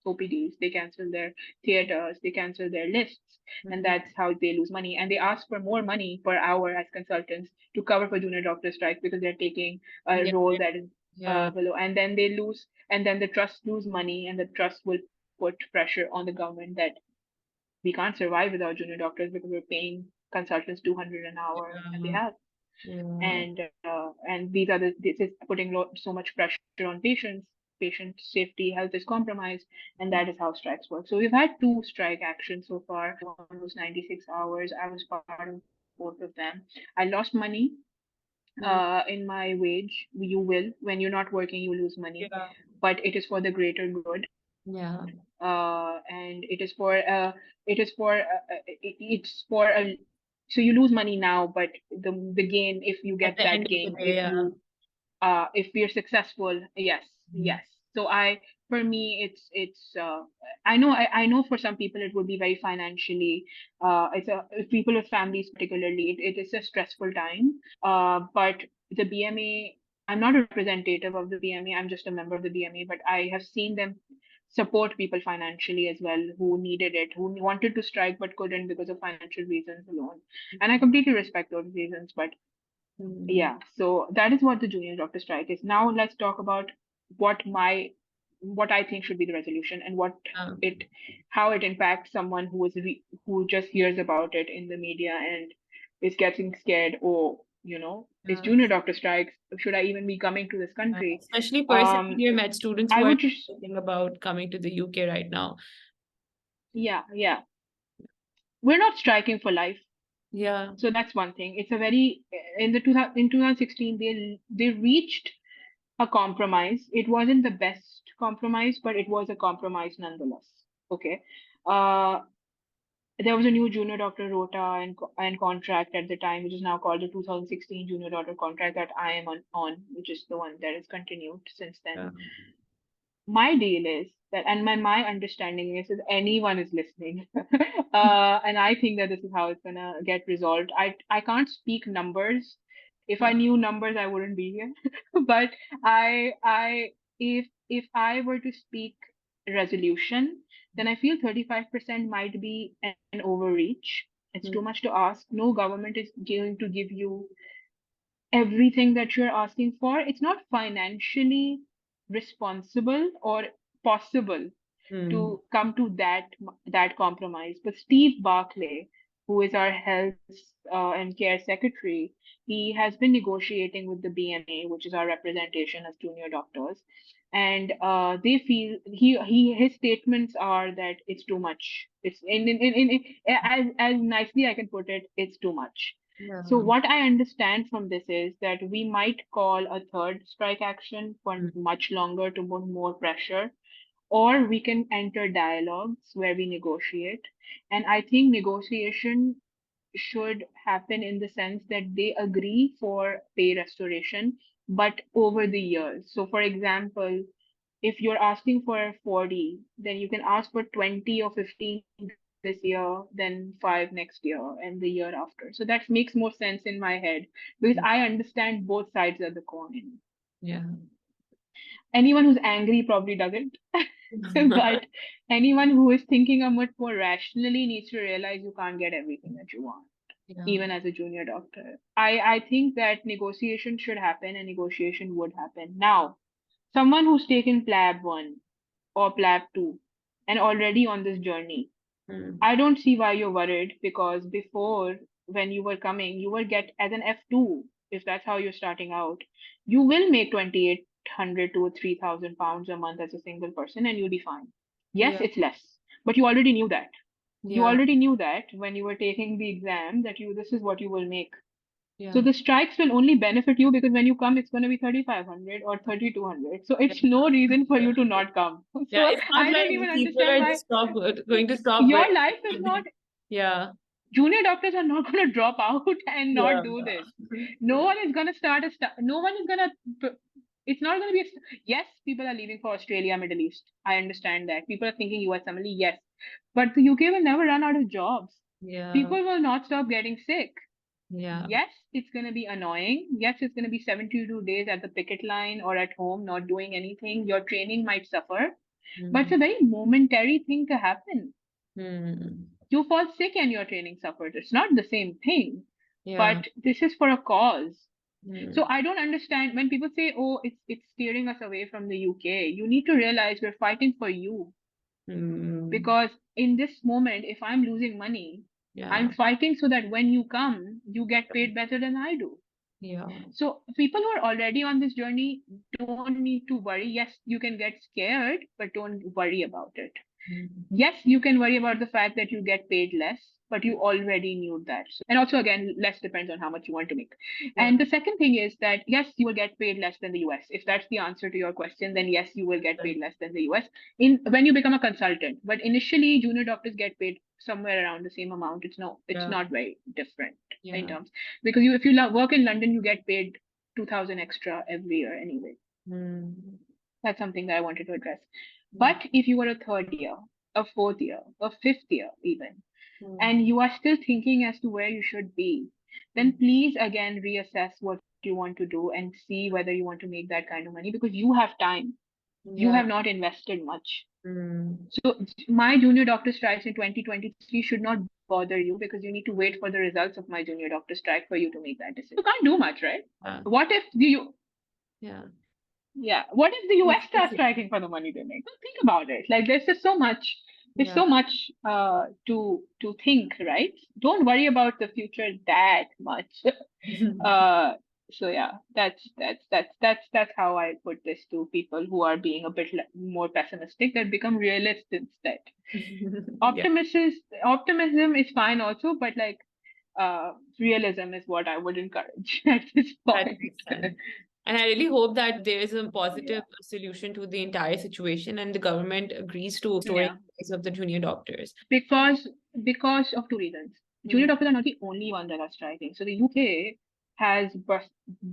OPDs, they cancel their theaters, they cancel their lists, and Mhm. that's how they lose money. And they ask for more money per hour as consultants to cover for junior doctor strikes because they're taking a Yeah. role that is Yeah. below, and then they lose, and then the trust lose money, and the trust will put pressure on the government that we can't survive without junior doctors because we're paying consultants 200 an hour, and they Yeah. have. Yeah. And this is putting so much pressure on patients. Patient safety, health is compromised, and that is how strikes work. So we've had two strike actions so far. One was 96 hours. I was part of both of them. I lost money Mm. in my wage. You will, when you're not working, you lose money, Yeah. but it is for the greater good. Yeah. And it's for a, so you lose money now, but the gain, if you At get the that end of the gain, day, yeah. if we're successful, yes, Mm. yes. So for me, it's I know for some people it would be very financially, if people with families particularly, it is a stressful time. But the BMA, I'm not a representative of the BMA, I'm just a member of the BMA, but I have seen them support people financially as well who needed it, who wanted to strike but couldn't because of financial reasons alone. And I completely respect those reasons, but Mm. yeah, so that is what the junior doctor strike is. Now let's talk about what my what I think should be the resolution, and Yeah. how it impacts someone who just hears about it in the media and is getting scared. Or is Yeah. junior doctor strikes? Should I even be coming to this country? Especially for second year med students I who are would just thinking about coming to the UK right now. yeah. We're not striking for life. Yeah. So that's one thing. It's a very in the 2000, in 2016 they reached a compromise. It wasn't the best compromise, but it was a compromise nonetheless. Okay. Uh, there was a new junior doctor rota and contract at the time, which is now called the 2016 junior doctor contract that I am on, which is the one that has continued since then. Yeah. My deal is that, and my understanding is, if anyone is listening, and I think that this is how it's gonna get resolved. I can't speak numbers. If I Yeah. knew numbers, I wouldn't be here. But I if I were to speak resolution, then I feel 35% might be an overreach. It's too Mm, much to ask. No government is going to give you everything that you're asking for. It's not financially responsible or possible mm, to come to that compromise. But Steve Barclay, who is our health and care secretary, he has been negotiating with the BMA, which is our representation as junior doctors, and they feel his statements are that it's too much. It's as nicely I can put it, it's too much. yeah. So what I understand from this is that we might call a third strike action for Mm, much longer to put more pressure, or we can enter dialogues where we negotiate. And I think negotiation should happen in the sense that they agree for pay restoration, but over the years. So, for example, if you're asking for 40, then you can ask for 20 or 15 this year, then 5 next year, and the year after. So that makes more sense in my head because mm, I understand both sides of the coin. yeah. Anyone who's angry probably doesn't. But anyone who is thinking a much more rationally needs to realize you can't get everything that you want, Yeah. even as a junior doctor. I think that negotiation should happen and negotiation would happen. Now, someone who's taken PLAB 1 or PLAB 2 and already on this journey, Mm, I don't see why you're worried, because before, when you were coming, you were get as an F2, if that's how you're starting out, you will make 2,800 to 3,000 pounds a month as a single person and you'll be fine. Yes, yeah. it's less, but you already knew that. You Yeah. already knew that when you were taking the exam that this is what you will make. So Yeah. the strikes will only benefit you because when you come, it's going to be 3,500 or 3,200. So Yeah. it's no reason for you to not come. Yeah. So It's not I like don't even people understand are why just going to stop your wearing life is not, it. Yeah. junior doctors are not going to drop out and Yeah. not do this. No Yeah. one is going to start no one is going to, it's not going to be, yes, people are leaving for Australia, Middle East. I understand that. People are thinking US family, yes. But the UK will never run out of jobs. Yeah. People will not stop getting sick. Yeah. Yes, it's going to be annoying. Yes, it's going to be 72 days at the picket line or at home, not doing anything. Your training might suffer, but it's Mm, a very momentary thing to happen. mm, You fall sick and your training suffers. It's not the same thing, yeah. but this is for a cause. So Mm, I don't understand when people say, "Oh, it's steering us away from the UK." You need to realize we're fighting for you, mm, because in this moment, if I'm losing money, I'm yeah. fighting so that when you come, you get paid better than I do. Yeah. So people who are already on this journey don't need to worry. Yes, you can get scared, but don't worry about it. Mm, Yes, you can worry about the fact that you get paid less, but you already knew that. And also, again, less depends on how much you want to make. yeah. And the second thing is that, yes, you will get paid less than the US. If that's the answer to your question, then yes, you will get paid less than the US in when you become a consultant. But initially, junior doctors get paid somewhere around the same amount. It's Yeah. not very different in Yeah. terms, because if you work in London, you get paid 2,000 extra every year anyway. Mm, That's something that I wanted to address. mm, But if you were a third year, a fourth year, a fifth year, even, mm, and you are still thinking as to where you should be, then please again reassess what you want to do and see whether you want to make that kind of money, because you have time. You yeah. have not invested much. Mm, So my junior doctor strikes in 2023 should not bother you, because you need to wait for the results of my junior doctor strike for you to make that decision. You can't do much, right? yeah. What if you Yeah. Yeah. What if the US starts Interesting. striking for the money they make? Well, think about it. Like there's just so much. There's Yeah. so much to think, right? Don't worry about the future that much. uh, so yeah, that's how I put this to people who are being a bit more pessimistic. That become realists instead. Yeah, Optimism is fine also, but like realism is what I would encourage at this that point. makes sense. And I really hope that there is a Yeah. positive solution to the entire situation and the government agrees to restoring Yeah. the rights of the junior doctors. Because because of two reasons. Junior Hmm. doctors are not the only ones that are striking. So the UK has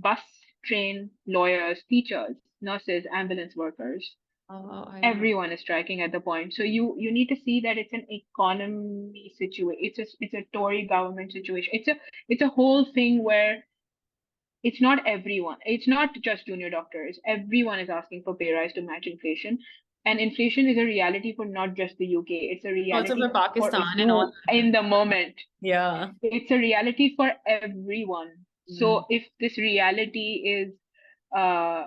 bus trained lawyers, teachers, nurses, ambulance workers. I didn't know. Everyone is striking at the point. So you need to see that it's an economy situation. It's a Tory government situation. It's a whole thing where it's not everyone. It's not just junior doctors. Everyone is asking for pay rise to match inflation. And inflation is a reality for not just the UK. It's a Also reality for for Pakistan and all. you in the moment. Yeah. It's a reality for everyone. Mm. So if this reality is uh,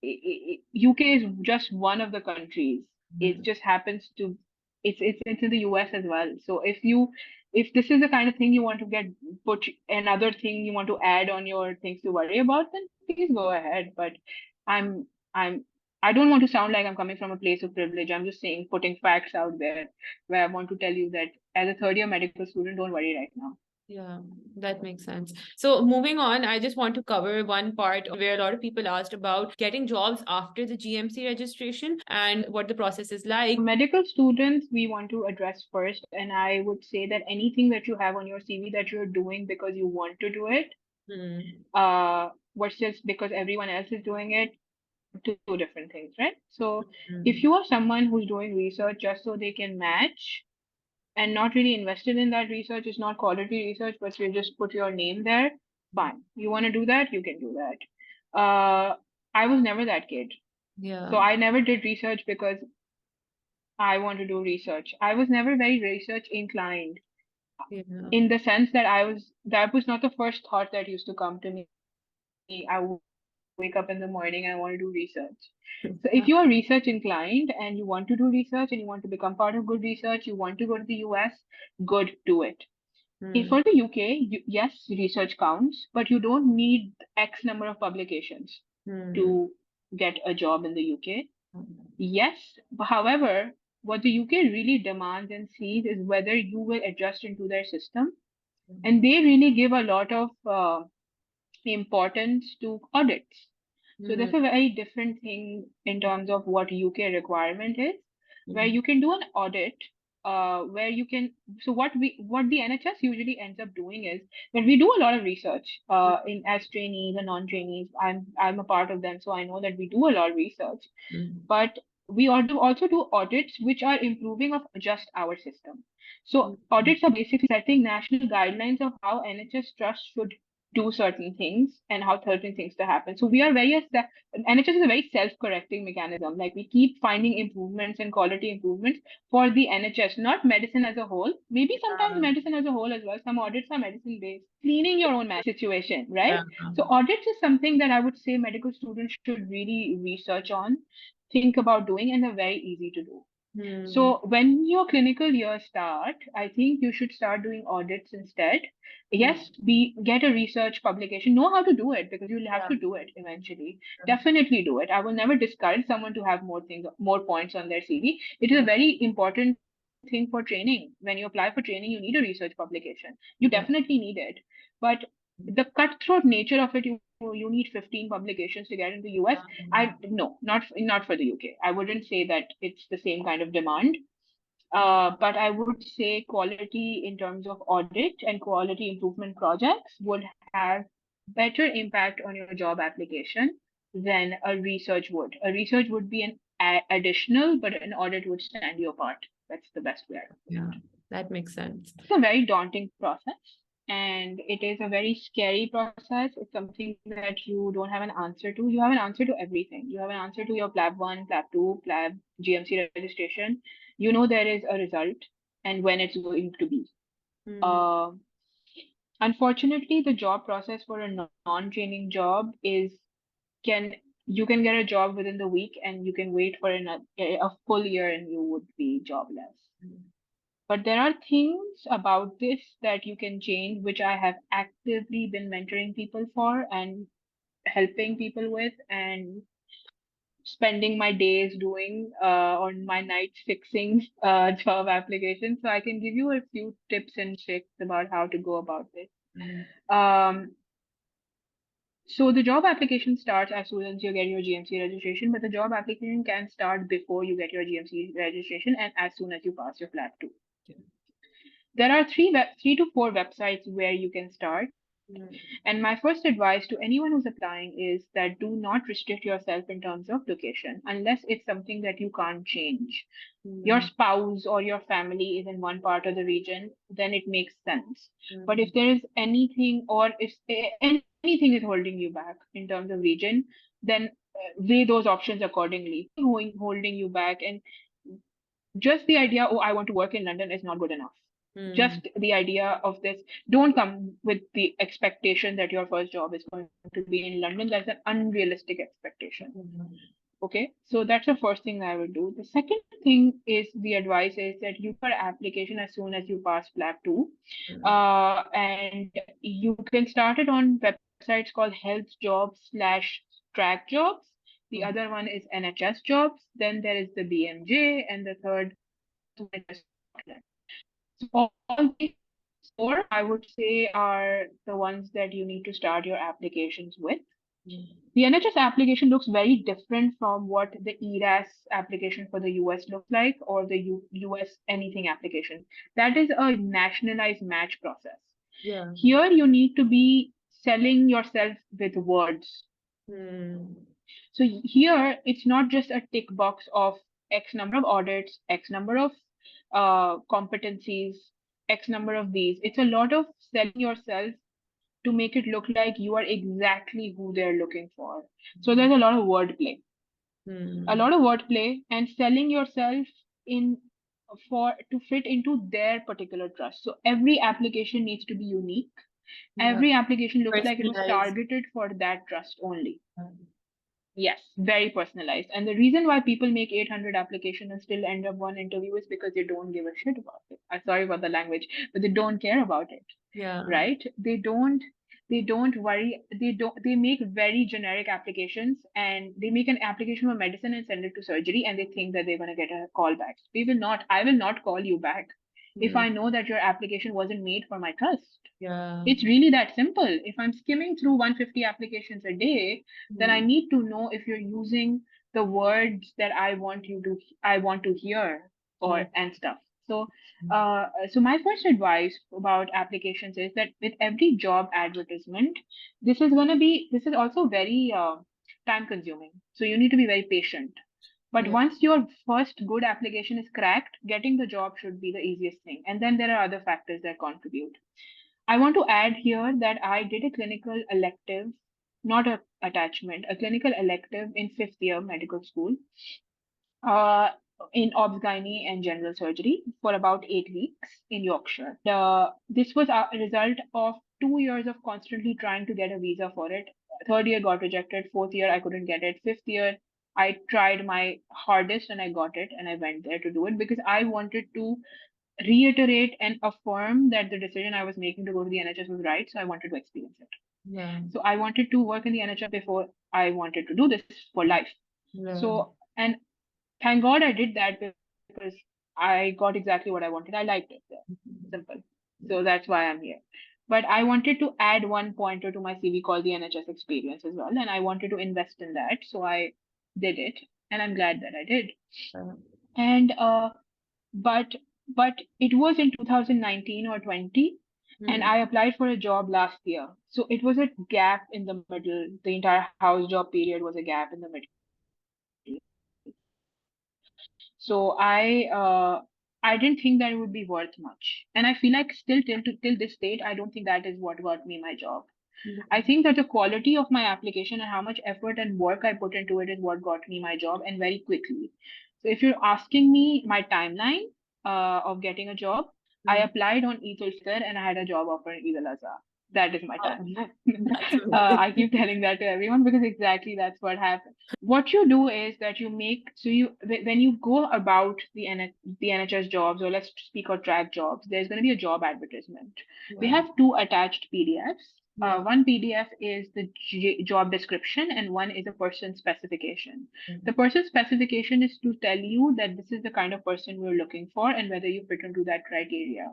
UK is just one of the countries. It Mm. just happens to it's in the US as well. So if this is the kind of thing you want to get put another thing you want to add on your things to worry about, then please go ahead. But I'm I'm I don't want to sound like I'm coming from a place of privilege. I'm just saying putting facts out there where I want to tell you that as a third year medical student, don't worry right now. Yeah, that makes sense. So moving on, I just want to cover one part where a lot of people asked about getting jobs after the GMC registration and what the process is like. Medical students we want to address first, and I would say that anything that you have on your CV that you're doing because you want to do it, Hmm. versus because everyone else is doing it, two different things, right? So if Hmm. you are someone who's doing research just so they can match and not really invested in that research, it's not quality research, but you just put your name there, fine. You want to do that, you can do that. I was never that kid. So Yeah. I never did research because I want to do research. I was never very research inclined Yeah. in the sense that that was not the first thought that used to come to me. I wake up in the morning, I want to do research. So if you are research inclined and you want to do research and you want to become part of good research, you want to go to the US, good, do it. For the Hmm. UK, yes, research counts, but you don't need X number of publications Hmm. to get a job in the UK. Yes, however, what the UK really demands and sees is whether you will adjust into their system. And they really give a lot of importance to audits. So Hmm. that's a very different thing in terms of what UK requirement is, where Hmm. you can do an audit, where you can. So what the NHS usually ends up doing is when we do a lot of research in as trainees and non-trainees. I'm a part of them, so I know that we do a lot of research, Hmm. but we also do audits which are improving of just our system. So Hmm. audits are basically setting national guidelines of how NHS trust should do certain things and how certain things to happen. So we are NHS is a very self-correcting mechanism. Like we keep finding improvements and quality improvements for the NHS, not medicine as a whole. Maybe sometimes Yeah. medicine as a whole as well. Some audits are medicine based. Cleaning your own situation, right? Yeah. So audits is something that I would say medical students should really research on, think about doing, and they're very easy to do. Hmm. So when your clinical year start, I think you should start doing audits instead. Hmm. Yes, be get a research publication. Know how to do it because you'll have Yeah. to do it eventually. Definitely do it. I will never discourage someone to have more points on their CV. It is a Yeah. very important thing for training. When you apply for training, you need a research publication. You Yeah. definitely need it. But the cutthroat nature of it, you need 15 publications to get into the US. I no, not for the UK. I wouldn't say that it's the same kind of demand. But I would say quality in terms of audit and quality improvement projects would have better impact on your job application than a research would. A research would be an additional, but an audit would stand you apart. That's the best way I would put Yeah. it. That makes sense. It's a very daunting process and it is a very scary process. It's something that you don't have an answer to. You have an answer to everything. You have an answer to your PLAB 1, PLAB 2, PLAB GMC registration. You know there is a result and when it's going to be. Hmm. Uh, Unfortunately, the job process for a non-training job is can You can get a job within the week, and you can wait for a full year and you would be jobless. But there are things about this that you can change, which I have actively been mentoring people for and helping people with, and spending my days doing on my nights fixing job applications. So I can give you a few tips and tricks about how to go about this. Um, so the job application starts as soon as you get your GMC registration, but the job application can start before you get your GMC registration and as soon as you pass your PLAB 2. There are three to four websites where you can start. And my first advice to anyone who's applying is that do not restrict yourself in terms of location unless it's something that you can't change. Your spouse or your family is in one part of the region, then it makes sense. But if there is anything, or if anything is holding you back in terms of region, then weigh those options accordingly. Holding you back, and just the idea, oh, I want to work in London is not good enough. Just the idea of this, don't come with the expectation that your first job is going to be in London. That's an unrealistic expectation. Okay, so that's the first thing I would do. The second thing is, the advice is that you your application as soon as you pass PLAB 2. And you can start it on websites called Health Jobs slash Track Jobs. The other one is NHS Jobs. Then there is the BMJ, and the third Scotland. So all these four, I would say, are the ones that you need to start your applications with. The NHS application looks very different from what the ERAS application for the US looks like, or the US anything application. That is a nationalized match process. Here you need to be selling yourself with words. So here it's not just a tick box of X number of audits, X number of competencies, X number of these. It's a lot of selling yourself to make it look like you are exactly who they're looking for. So there's a lot of wordplay. A lot of wordplay and selling yourself in for to fit into their particular trust. So every application needs to be unique. Every application looks like it was targeted for that trust only. Yes, very personalized. And the reason why people make 800 applications and still end up one interview is because they don't give a shit about it. I'm sorry about the language, but they don't care about it. Right? They don't worry. They make very generic applications, and they make an application for medicine and send it to surgery, and they think that they're going to get a call back. I will not call you back if I know that your application wasn't made for my trust. It's really that simple. If I'm skimming through 150 applications a day, then I need to know if you're using the words that I want to hear, or and stuff. So so my first advice about applications is that with every job advertisement, this is also very time consuming. So you need to be very patient. But once your first good application is cracked, getting the job should be the easiest thing. And then there are other factors that contribute. I want to add here that I did a clinical elective, not a attachment, a clinical elective in fifth year medical school, uh, in obs-gynae and general surgery for about 8 weeks in Yorkshire. This was a result of 2 years of constantly trying to get a visa for it. Third year got rejected. Fourth year I couldn't get it. Fifth year I tried my hardest and I got it, and I went there to do it because I wanted to reiterate and affirm that the decision I was making to go to the NHS was right. So I wanted to experience it. So I wanted to work in the NHS before I wanted to do this for life. So, and thank God I did that because I got exactly what I wanted. I liked it there. Simple. So that's why I'm here. But I wanted to add one pointer to my CV called the NHS experience as well. And I wanted to invest in that. So I did it. And I'm glad that I did. And but it was in 2019 or 20, and I applied for a job last year. So it was a gap in the middle. The entire house job period was a gap in the middle. So I didn't think that it would be worth much. And I feel like still till this date, I don't think that is what got me my job. I think that the quality of my application and how much effort and work I put into it is what got me my job, and very quickly. So if you're asking me my timeline of getting a job, I applied on Eid al-Fitr and I had a job offer in Eid al-Azha. That is my Oh, turn. that's I amazing. keep telling that to everyone because exactly that's what happens. What you do is that you make so you when you go about the NHS jobs, or let's speak of track jobs, there's going to be a job advertisement. We Yeah. have two attached PDFs. Yeah. One PDF is the job description, and one is a person specification. The Mhm. person specification is to tell you that this is the kind of person we're looking for and whether you fit into that criteria.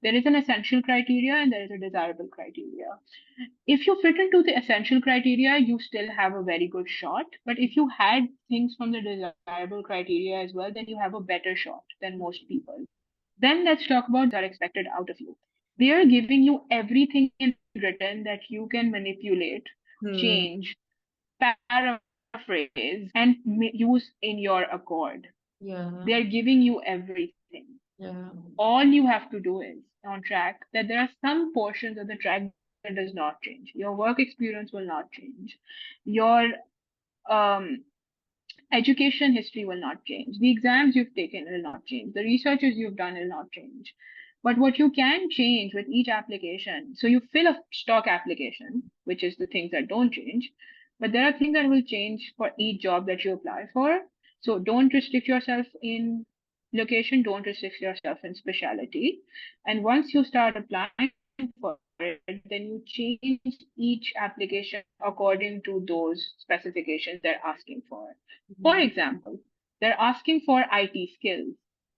There is an essential criteria and there is a desirable criteria. If you fit into the essential criteria, you still have a very good shot. But if you had things from the desirable criteria as well, then you have a better shot than most people. Then let's talk about are expected out of you. They are giving you everything in written that you can manipulate, Hmm. change, paraphrase, and use in your accord. Yeah. They are giving you everything. Yeah. All you have to do is on track that there are some portions of the track that does not change. Your work experience will not change. Your um, education history will not change. The exams you've taken will not change. The researches you've done will not change. But what you can change with each application, so you fill a stock application, which is the things that don't change, but there are things that will change for each job that you apply for. So don't restrict yourself in location, don't restrict yourself in speciality. And once you start applying for it, then you change each application according to those specifications they're asking for. For Mhm. example, they're asking for IT skills.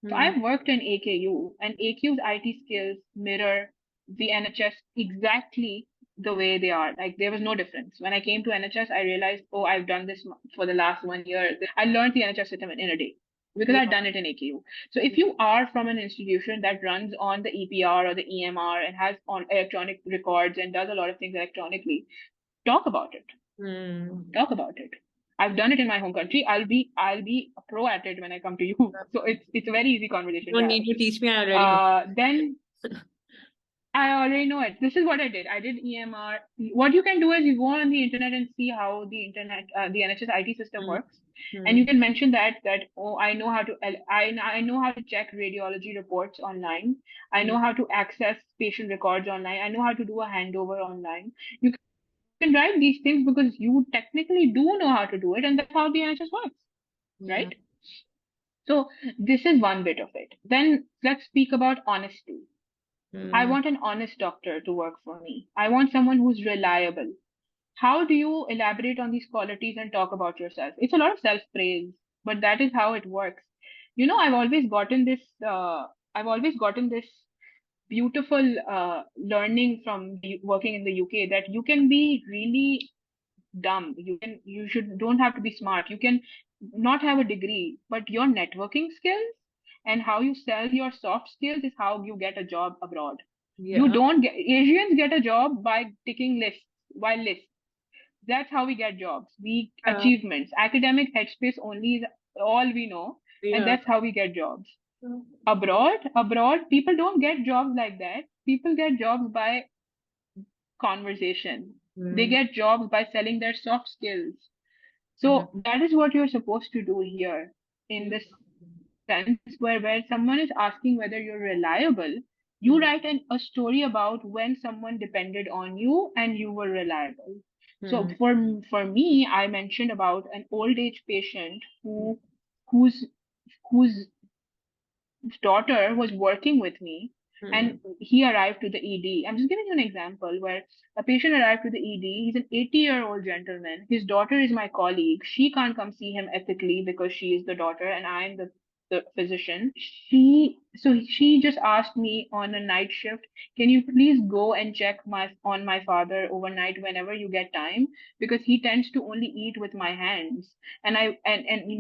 So Hmm. I've worked in AKU, and AQ's IT skills mirror the NHS exactly the way they are. Like there was no difference. When I came to NHS, I realized, oh, I've done this for the last 1 year. I learned the NHS system in a day because Yeah. I'd done it in AKU. So if you are from an institution that runs on the EPR or the EMR and has on electronic records and does a lot of things electronically, talk about it. Hmm. Talk about it. I've done it in my home country. I'll be a pro at it when I come to you. So it's a very easy conversation to Don't have. need to teach me. I already know. Then I already know it. This is what I did. I did EMR. What you can do is you go on the internet and see how the NHS IT system Hmm. works, and you Hmm. can mention that oh, I know how to I know how to check radiology reports online. I Hmm. know how to access patient records online. I know how to do a handover online. You can write these things because you technically do know how to do it, and that's how the NHS works, right? Yeah. So this is one bit of it. Then let's speak about honesty. I Hmm. want an honest doctor to work for me. I want someone who's reliable. How do you elaborate on these qualities and talk about yourself? It's a lot of self praise, but that is how it works. You know, I've always gotten this beautiful learning from working in the UK that you can be really dumb. You should don't have to be smart. You can not have a degree, but your networking skills and how you sell your soft skills is how you get a job abroad. You Yeah. don't get Asians get a job by ticking lists, by lists. That's how we get jobs. We Yeah. achievements. Academic headspace only is all we know, and Yeah. that's how we get jobs. Abroad, people don't get jobs like that. People get jobs by conversation. They Hmm. get jobs by selling their soft skills. Yeah. So that is what you're supposed to do here in Yeah. this sense where someone is asking whether you're reliable. You Hmm. write a story about when someone depended on you and you were reliable. So Hmm. for me, I mentioned about an old age patient whose whose daughter was working with me and Hmm. he arrived to the ED. I'm just giving you an example where a patient arrived to the ED. He's an 80-year-old gentleman. His daughter is my colleague. She can't come see him ethically because she is the daughter and I'm the physician. She just asked me on a night shift, can you please go and check on my father overnight whenever you get time? Because he tends to only eat with my hands and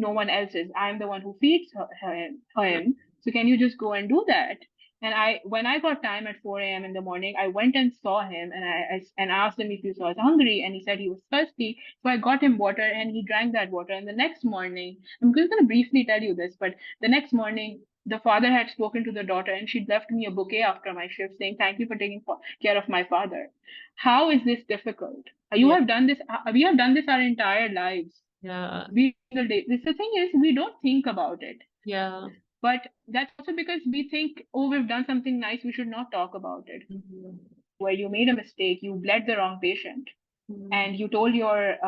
no one else is. I'm the one who feeds him. So can you just go and do that? And when I got time at 4 a.m. in the morning, I went and saw him and and asked him if he was hungry, and he said he was thirsty. So I got him water, and he drank that water. And the next morning, I'm just going to briefly tell you this, but the next morning, the father had spoken to the daughter, and she'd left me a bouquet after my shift, saying, "Thank you for taking care of my father." How is this difficult? You Yeah. have done this. We have done this our entire lives. Yeah. This the thing is, we don't think about it. Yeah. But that's also because we think, oh, we've done something nice, we should not talk about it. Mhm. where you made a mistake, you bled the wrong patient, Mm. and you told your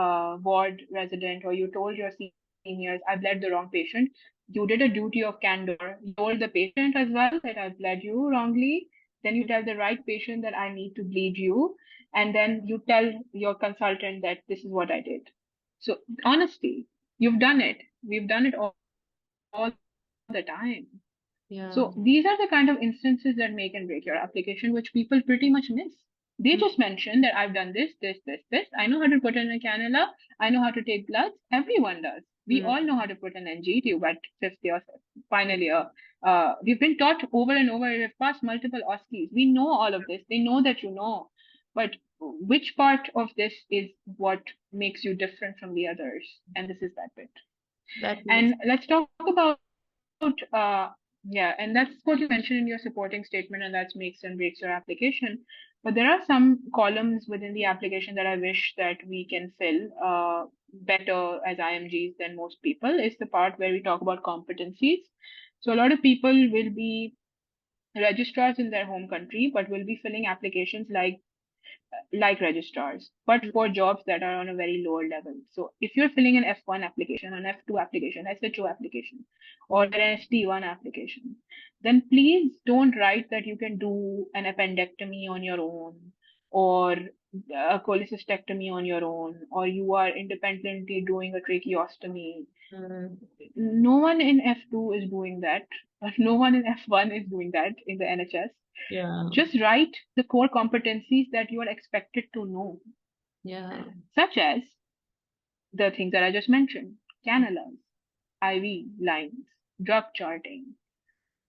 ward resident or you told your seniors, I bled the wrong patient. You did a duty of candor. You told the patient as well that I bled you wrongly. Then you tell the right patient that I need to bleed you. And then you tell your consultant that this is what I did. So, honesty, you've done it. We've done it all the time. So these are the kind of Yeah. instances that make and break your application, which people pretty much miss. They just mention that I've done this, this, this, this. I know how to put in a cannula. I know how to take bloods. Everyone does. We all know how to put Mm. an NG tube at fifth year, final year. We've been taught over and over. We've passed multiple OSCEs. We know all of this. They know that you know. But which part of this is what makes you different from the others? And this is that bit. That makes And let's talk about yeah, and that's what you mentioned in your supporting statement, and that makes and breaks your application. But there are some columns within the application that I wish that we can fill better as IMGs than most people. Is the part where we talk about competencies. So a lot of people will be registrars in their home country, but will be filling applications like registrars, but for jobs that are on a very lower level. So if you're filling an F1 application, an F2 application, SHO application, or mm. an ST1 application, then please don't write that you can do an appendectomy on your own, or a cholecystectomy on your own, or you are independently doing a tracheostomy. Mm. No one in F2 is doing that. No one in F1 is doing that in the NHS. Yeah. Just write the core competencies that you are expected to know, Yeah. such as the things that I just mentioned: cannulas, IV lines, drug charting,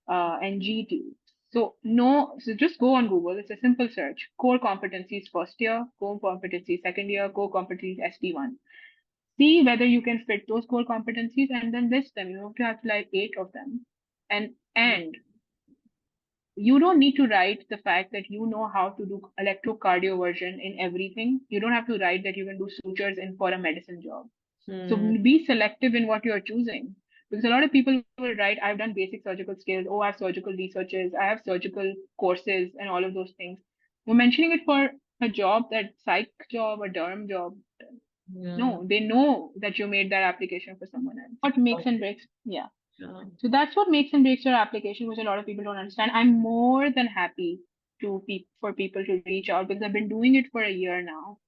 and GT. So no, so just go on Google. It's a simple search. Core competencies first year, core competencies second year, core competencies ST1. See whether you can fit those core competencies and then list them. You have to have like 8 of them. And you don't need to write the fact that you know how to do electrocardioversion in everything. You don't have to write that you can do sutures in for a medicine job. So Mm. be selective in what you're choosing. Because a lot of people will write, I've done basic surgical skills, oh, I have surgical researches, I have surgical courses, and all of those things. You're mentioning it for a job, that psych job, a derm job. Yeah. No, they know that you made that application for someone else. What makes and breaks? Yeah. Yeah. So that's what makes and breaks your application, which a lot of people don't understand. I'm more than happy for people to reach out because I've been doing it for a year now,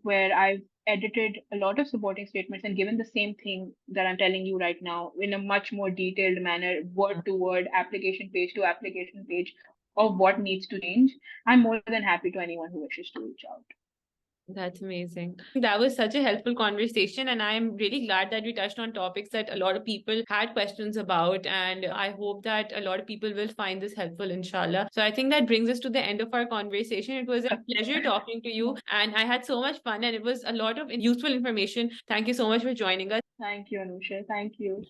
where I've edited a lot of supporting statements and given the same thing that I'm telling you right now in a much more detailed manner, word to word, application page to application page of what needs to change. I'm more than happy to anyone who wishes to reach out. That's amazing. That was such a helpful conversation, and I'm really glad that we touched on topics that a lot of people had questions about. And I hope that a lot of people will find this helpful, inshallah. So I think that brings us to the end of our conversation. It was a pleasure talking to you, and I had so much fun, and it was a lot of useful information. Thank you so much for joining us. Thank you, Anusha. Thank you.